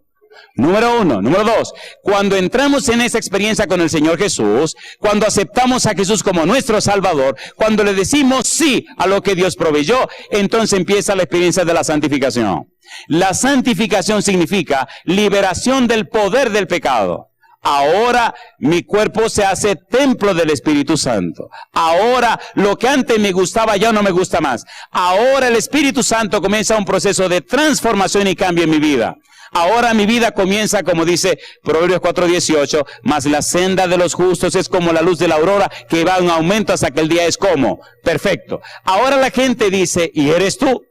Número 1. Número 2, cuando entramos en esa experiencia con el Señor Jesús, cuando aceptamos a Jesús como nuestro Salvador, cuando le decimos sí a lo que Dios proveyó, entonces empieza la experiencia de la santificación. La santificación significa liberación del poder del pecado. Ahora mi cuerpo se hace templo del Espíritu Santo. Ahora lo que antes me gustaba ya no me gusta más. Ahora el Espíritu Santo comienza un proceso de transformación y cambio en mi vida. Ahora mi vida comienza, como dice Proverbios 4:18, mas la senda de los justos es como la luz de la aurora, que va en aumento hasta que el día es como perfecto. Ahora la gente dice, ¿y eres tú?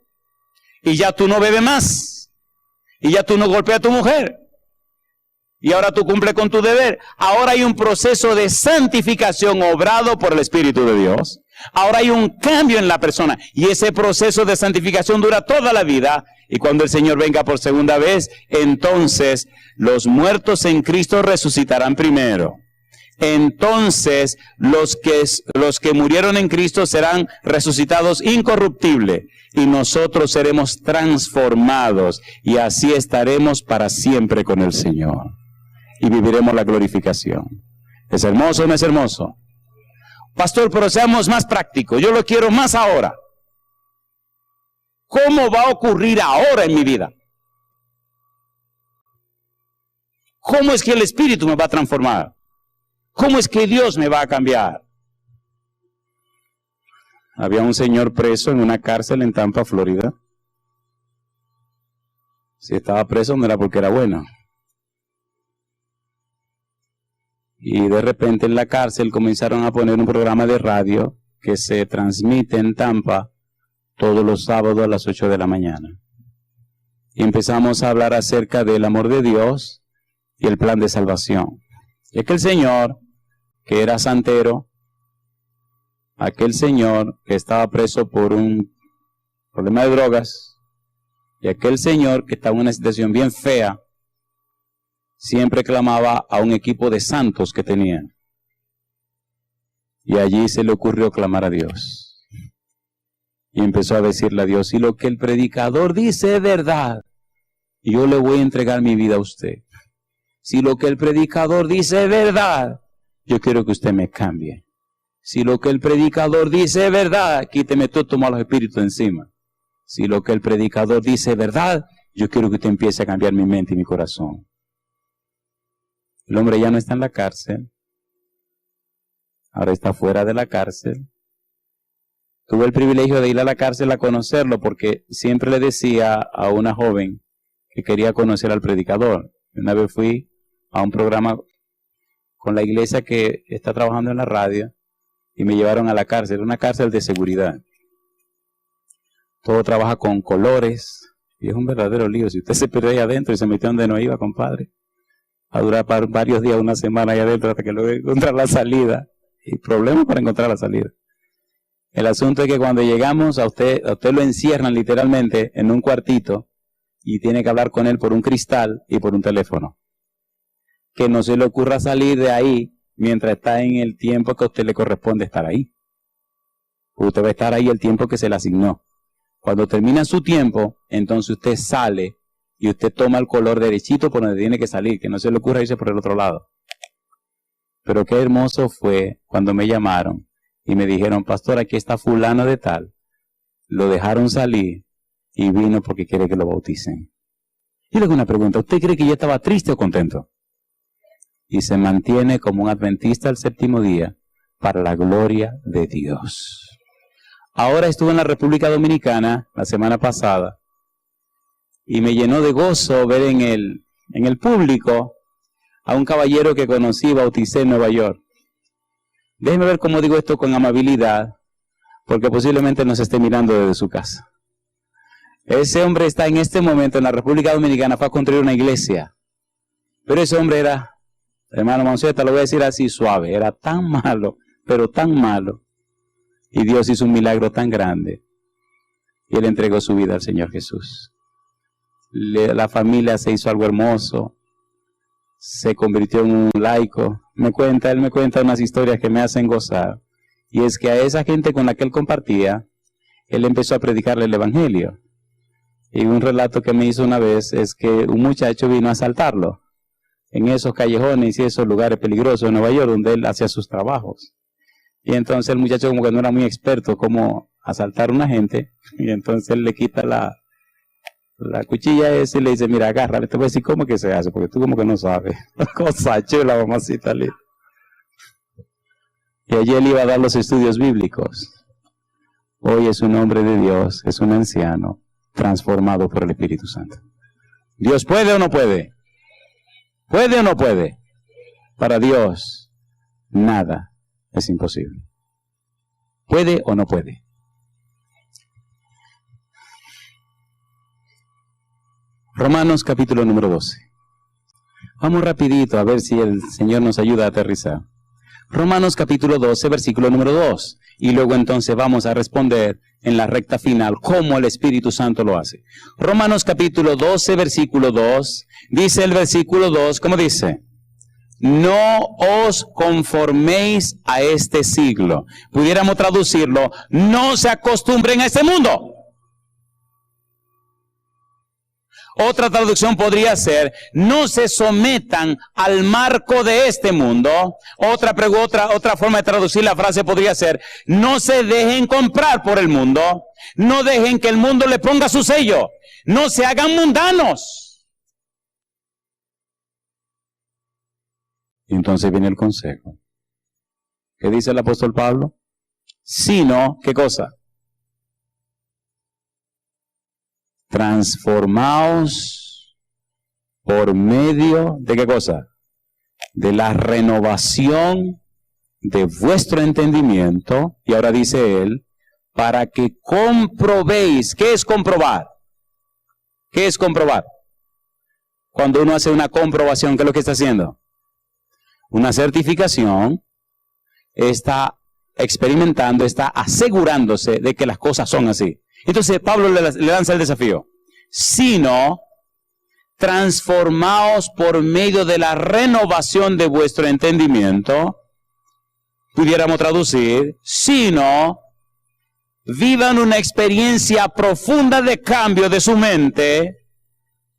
Y ya tú no bebes más. Y ya tú no golpeas a tu mujer. Y ahora tú cumples con tu deber. Ahora hay un proceso de santificación obrado por el Espíritu de Dios. Ahora hay un cambio en la persona. Y ese proceso de santificación dura toda la vida. Y cuando el Señor venga por segunda vez, entonces los muertos en Cristo resucitarán primero. Entonces los que murieron en Cristo serán resucitados incorruptibles. Y nosotros seremos transformados. Y así estaremos para siempre con el Señor. Y viviremos la glorificación. ¿Es hermoso o no es hermoso? Pastor, pero seamos más prácticos. Yo lo quiero más ahora. ¿Cómo va a ocurrir ahora en mi vida? ¿Cómo es que el Espíritu me va a transformar? ¿Cómo es que Dios me va a cambiar? Había un señor preso en una cárcel en Tampa, Florida. Si estaba preso no era porque era bueno. Y de repente en la cárcel comenzaron a poner un programa de radio que se transmite en Tampa todos los sábados a las 8 de la mañana. Y empezamos a hablar acerca del amor de Dios y el plan de salvación. Y aquel señor que era santero, aquel señor que estaba preso por un problema de drogas, y aquel señor que estaba en una situación bien fea, siempre clamaba a un equipo de santos que tenía. Y allí se le ocurrió clamar a Dios. Y empezó a decirle a Dios, si lo que el predicador dice es verdad, yo le voy a entregar mi vida a usted. Si lo que el predicador dice es verdad, yo quiero que usted me cambie. Si lo que el predicador dice es verdad, quíteme todos los malos espíritus encima. Si lo que el predicador dice es verdad, yo quiero que usted empiece a cambiar mi mente y mi corazón. El hombre ya no está en la cárcel. Ahora está fuera de la cárcel. Tuve el privilegio de ir a la cárcel a conocerlo porque siempre le decía a una joven que quería conocer al predicador. Una vez fui a un programa con la iglesia que está trabajando en la radio y me llevaron a la cárcel, una cárcel de seguridad. Todo trabaja con colores y es un verdadero lío. Si usted se pierde ahí adentro y se metió donde no iba, compadre, va a durar varios días, una semana ahí adentro hasta que luego encontrar la salida. Y problemas para encontrar la salida. El asunto es que cuando llegamos a usted lo encierran literalmente en un cuartito y tiene que hablar con él por un cristal y por un teléfono. Que no se le ocurra salir de ahí mientras está en el tiempo que a usted le corresponde estar ahí. Usted va a estar ahí el tiempo que se le asignó. Cuando termina su tiempo, entonces usted sale y usted toma el color derechito por donde tiene que salir, que no se le ocurra irse por el otro lado. Pero qué hermoso fue cuando me llamaron y me dijeron, pastor, aquí está fulano de tal. Lo dejaron salir y vino porque quiere que lo bauticen. Y le hago una pregunta, ¿usted cree que yo estaba triste o contento? Y se mantiene como un adventista al séptimo día para la gloria de Dios. Ahora estuve en la República Dominicana la semana pasada y me llenó de gozo ver en el público a un caballero que conocí y bauticé en Nueva York. Déjeme ver cómo digo esto con amabilidad, porque posiblemente nos esté mirando desde su casa. Ese hombre está en este momento en la República Dominicana, fue a construir una iglesia. Pero ese hombre era, hermano Monzeta, lo voy a decir así suave, era tan malo, pero tan malo. Y Dios hizo un milagro tan grande. Y él entregó su vida al Señor Jesús. La familia se hizo algo hermoso. Se convirtió en un laico. Él me cuenta unas historias que me hacen gozar. Y es que a esa gente con la que él compartía, él empezó a predicarle el evangelio. Y un relato que me hizo una vez es que un muchacho vino a asaltarlo en esos callejones y esos lugares peligrosos de Nueva York donde él hacía sus trabajos. Y entonces el muchacho como que no era muy experto cómo asaltar a una gente. Y entonces él le quita la cuchilla esa y le dice, mira, agárrale, te voy a decir cómo que se hace, porque tú como que no sabes. Cosa chula, mamacita linda. Y allí él iba a dar los estudios bíblicos. Hoy es un hombre de Dios, es un anciano, transformado por el Espíritu Santo. ¿Dios puede o no puede? ¿Puede o no puede? Para Dios, nada es imposible. ¿Puede o no puede? Romanos capítulo número 12. Vamos rapidito a ver si el Señor nos ayuda a aterrizar. Romanos capítulo 12, versículo número 2. Y luego entonces vamos a responder en la recta final cómo el Espíritu Santo lo hace. Romanos capítulo 12, versículo 2. Dice el versículo 2, ¿cómo dice? No os conforméis a este siglo. Pudiéramos traducirlo, no se acostumbren a este mundo. Otra traducción podría ser, no se sometan al marco de este mundo. Otra forma de traducir la frase podría ser, no se dejen comprar por el mundo. No dejen que el mundo le ponga su sello. No se hagan mundanos. Y entonces viene el consejo. ¿Qué dice el apóstol Pablo? Sino, ¿qué cosa? Transformaos por medio de ¿qué cosa? De la renovación de vuestro entendimiento. Y ahora dice él, para que comprobéis. ¿Qué es comprobar? ¿Qué es comprobar? Cuando uno hace una comprobación, ¿qué es lo que está haciendo? Una certificación. Está experimentando, está asegurándose de que las cosas son así. Entonces Pablo le lanza el desafío. Sino transformaos por medio de la renovación de vuestro entendimiento, pudiéramos traducir, sino vivan una experiencia profunda de cambio de su mente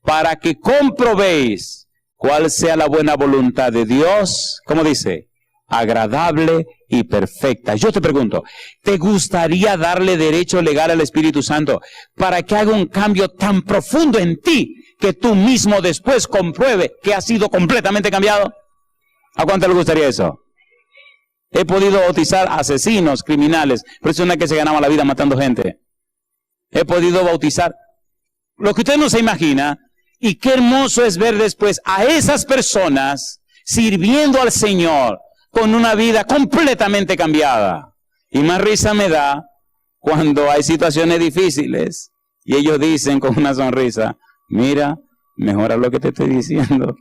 para que comprobéis cuál sea la buena voluntad de Dios, como dice, agradable y perfecta. Yo te pregunto, ¿te gustaría darle derecho legal al Espíritu Santo para que haga un cambio tan profundo en ti que tú mismo después compruebe que has sido completamente cambiado? ¿A cuánto le gustaría eso? He podido bautizar asesinos, criminales, personas que se ganaban la vida matando gente. He podido bautizar lo que usted no se imagina, y qué hermoso es ver después a esas personas sirviendo al Señor con una vida completamente cambiada. Y más risa me da cuando hay situaciones difíciles y ellos dicen con una sonrisa, mira, mejora lo que te estoy diciendo.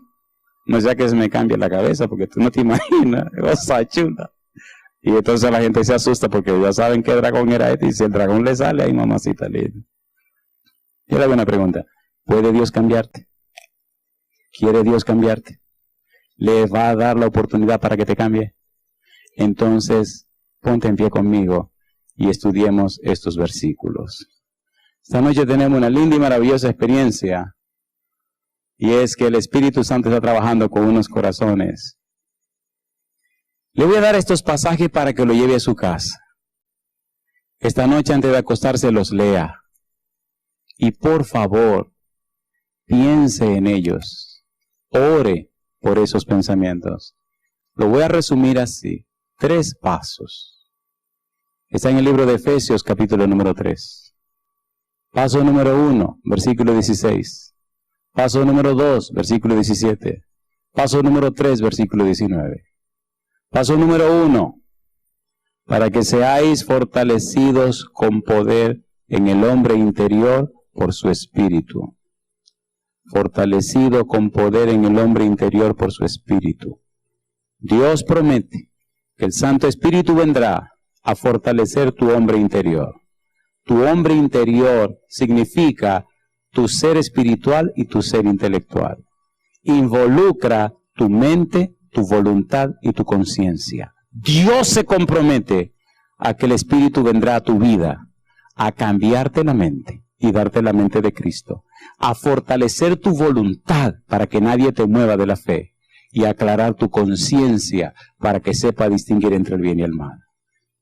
No sea que se me cambie la cabeza porque tú no te imaginas, cosa chula. Y entonces la gente se asusta porque ya saben qué dragón era este y si el dragón le sale, ahí mamacita linda. Y le hago una pregunta, ¿puede Dios cambiarte? ¿Quiere Dios cambiarte? ¿Le va a dar la oportunidad para que te cambie? Entonces, ponte en pie conmigo y estudiemos estos versículos. Esta noche tenemos una linda y maravillosa experiencia, y es que el Espíritu Santo está trabajando con unos corazones. Le voy a dar estos pasajes para que lo lleve a su casa. Esta noche antes de acostarse los lea. Y por favor, piense en ellos. Ore por esos pensamientos. Lo voy a resumir así. 3 pasos. Está en el libro de Efesios, capítulo número 3. Paso número 1, versículo 16. Paso número 2, versículo 17. Paso número 3, versículo 19. Paso número 1. Para que seáis fortalecidos con poder en el hombre interior por su espíritu. Fortalecido con poder en el hombre interior por su espíritu. Dios promete que el Santo Espíritu vendrá a fortalecer tu hombre interior. Tu hombre interior significa tu ser espiritual y tu ser intelectual. Involucra tu mente, tu voluntad y tu conciencia. Dios se compromete a que el Espíritu vendrá a tu vida, a cambiarte la mente y darte la mente de Cristo, a fortalecer tu voluntad para que nadie te mueva de la fe y a aclarar tu conciencia para que sepa distinguir entre el bien y el mal.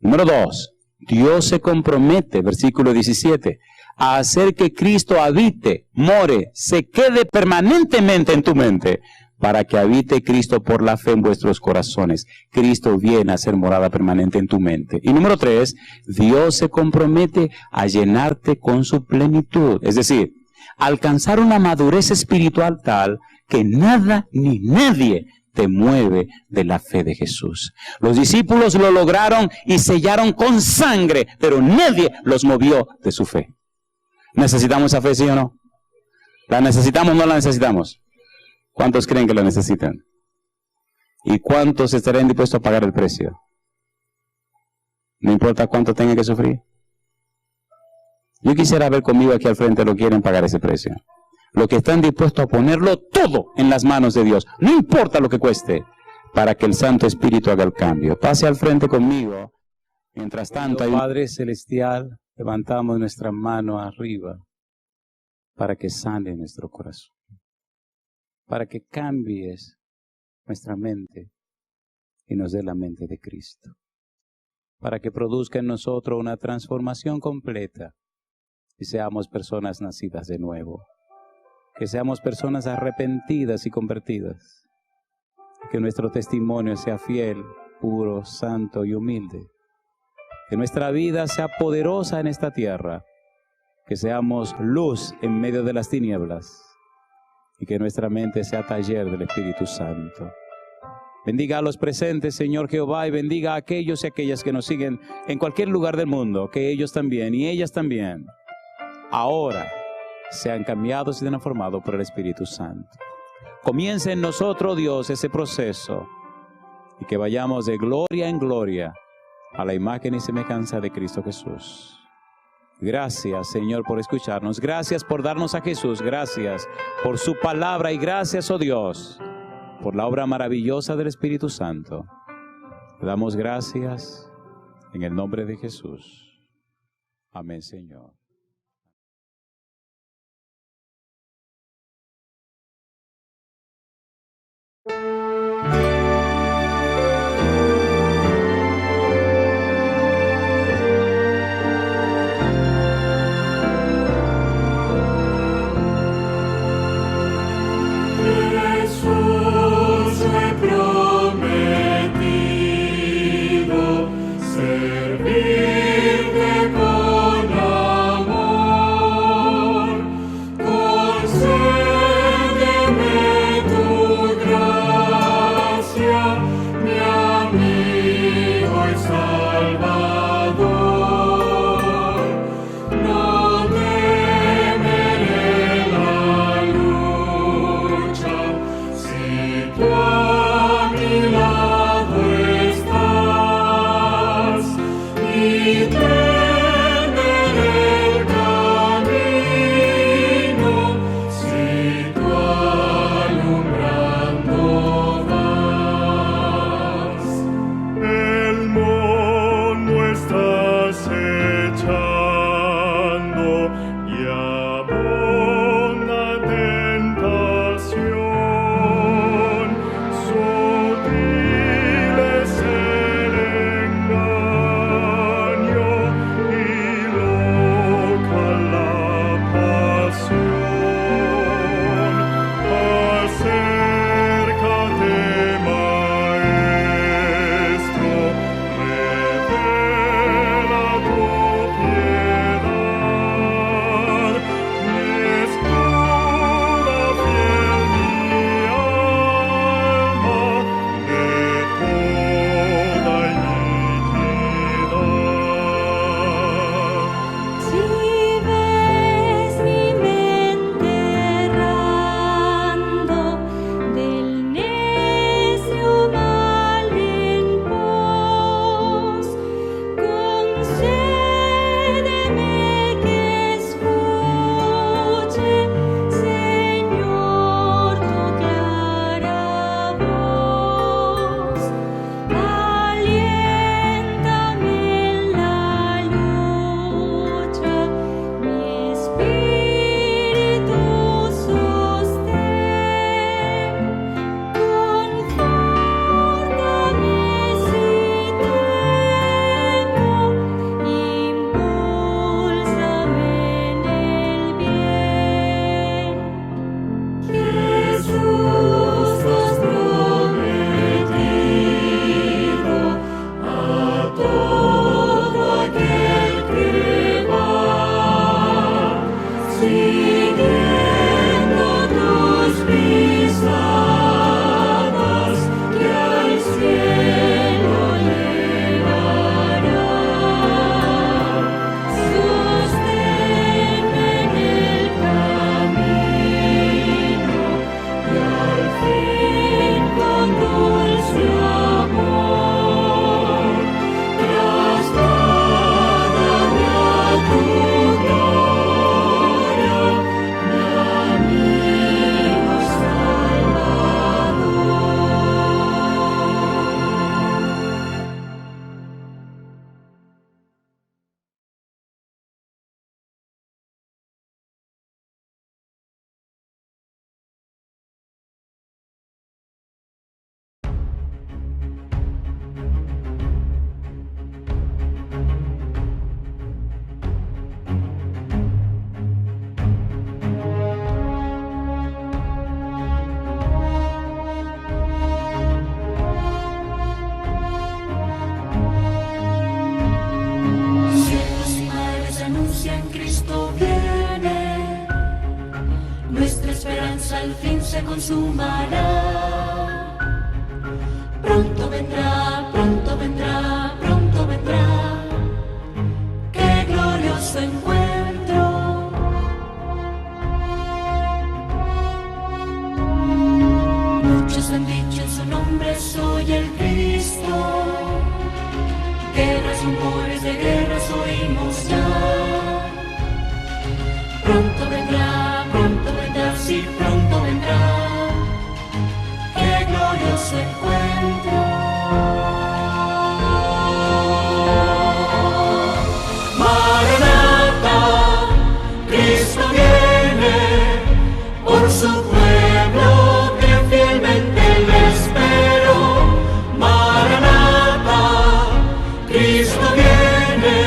Número 2, Dios se compromete, versículo 17, a hacer que Cristo habite, more, se quede permanentemente en tu mente, para que habite Cristo por la fe en vuestros corazones. Cristo viene a ser morada permanente en tu mente. Y número 3, Dios se compromete a llenarte con su plenitud. Es decir, alcanzar una madurez espiritual tal que nada ni nadie te mueve de la fe de Jesús. Los discípulos lo lograron y sellaron con sangre, pero nadie los movió de su fe. ¿Necesitamos esa fe, sí o no? ¿La necesitamos o no la necesitamos? ¿Cuántos creen que la necesitan? ¿Y cuántos estarán dispuestos a pagar el precio? No importa cuánto tengan que sufrir. Yo quisiera ver conmigo aquí al frente lo quieren pagar ese precio. Los que están dispuestos a ponerlo todo en las manos de Dios, no importa lo que cueste, para que el Santo Espíritu haga el cambio. Pase al frente conmigo. Mientras tanto, Padre Celestial, levantamos nuestra mano arriba para que sane nuestro corazón, para que cambies nuestra mente y nos dé la mente de Cristo, para que produzca en nosotros una transformación completa y seamos personas nacidas de nuevo, que seamos personas arrepentidas y convertidas, que nuestro testimonio sea fiel, puro, santo y humilde, que nuestra vida sea poderosa en esta tierra, que seamos luz en medio de las tinieblas, y que nuestra mente sea taller del Espíritu Santo. Bendiga a los presentes, Señor Jehová, y bendiga a aquellos y aquellas que nos siguen en cualquier lugar del mundo, que ellos también y ellas también, ahora sean cambiados y transformados por el Espíritu Santo. Comience en nosotros, Dios, ese proceso, y que vayamos de gloria en gloria a la imagen y semejanza de Cristo Jesús. Gracias, Señor, por escucharnos. Gracias por darnos a Jesús. Gracias por su palabra y gracias, oh Dios, por la obra maravillosa del Espíritu Santo. Te damos gracias en el nombre de Jesús. Amén, Señor. Jesús, me he prometido servirte con amor. Concédeme tu gracia, mi amigo y Salvador. No temeré la lucha si tú a mi lado estás, y tenderé el camino si tú alumbrando vas. El mundo está acechando y abunda tentación. Sutil es el engaño y loca la pasión. Acércate, Maestro, revela tu piedad, mi escudo fiel, mi alma de toda iniquidad. Si ves mi mente errando del necio mal en pos, concédeme que escuche, Señor, tu clara voz. Aliéntame en la lucha, mi espíritu sostén. Confórtame si temo, impúlsame en el bien. Jesús, tú has prometido a todo aquel que va siguiendo tus pisadas, que al cielo llegará. Sosténme en el camino y al fin con dulce amor trasládame a tu gloria, mi amigo Salvador. Cielos y mares anuncian Cristo viene, nuestra esperanza al fin se consumará. Pronto vendrá, pronto vendrá, pronto vendrá. Qué glorioso encuentro. Muchos han dicho en su nombre, soy el Cristo. Guerras, rumores de guerras oímos ya. pronto vendrá, sí, pronto vendrá. Qué glorioso encuentro. Maranata, Cristo viene por su pueblo que fielmente le espero. Maranata, Cristo viene,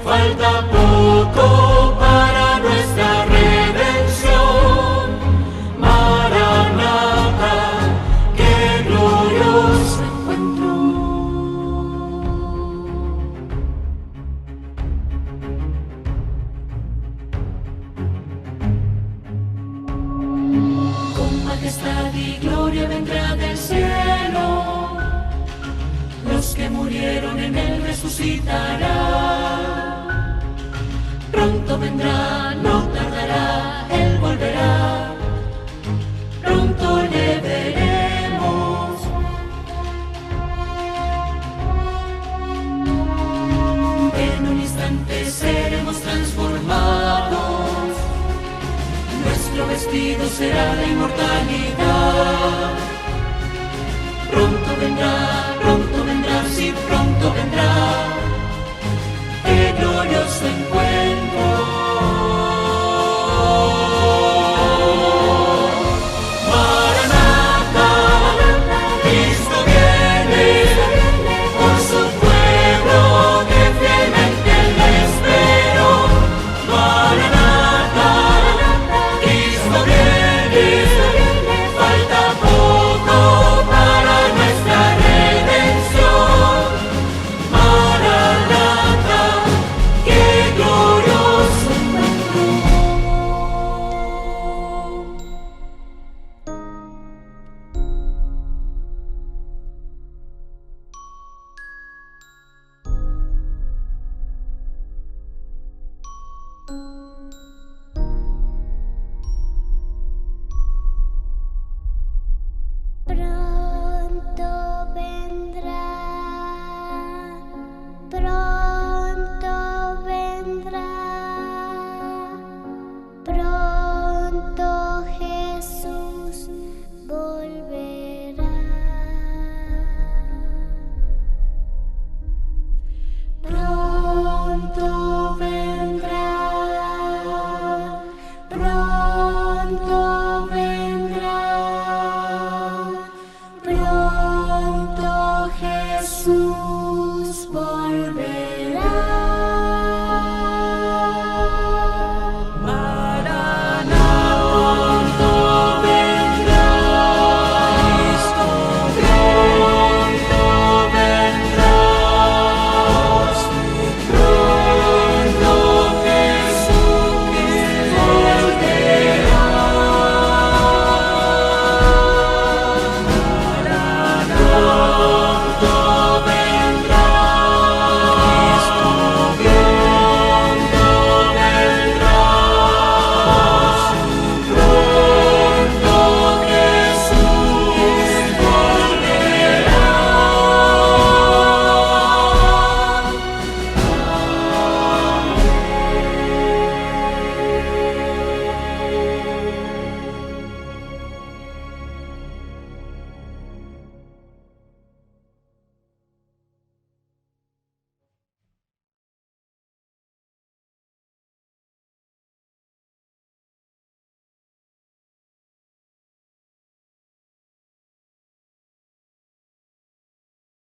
falta poco para nuestra redención. Maranata, qué glorioso encuentro. Con majestad y gloria vendrá del cielo, los que murieron en él resucitará. Pronto vendrá, no tardará, él volverá, pronto le veremos. En un instante seremos transformados, nuestro vestido será la inmortalidad. Pronto vendrá, sí, pronto vendrá.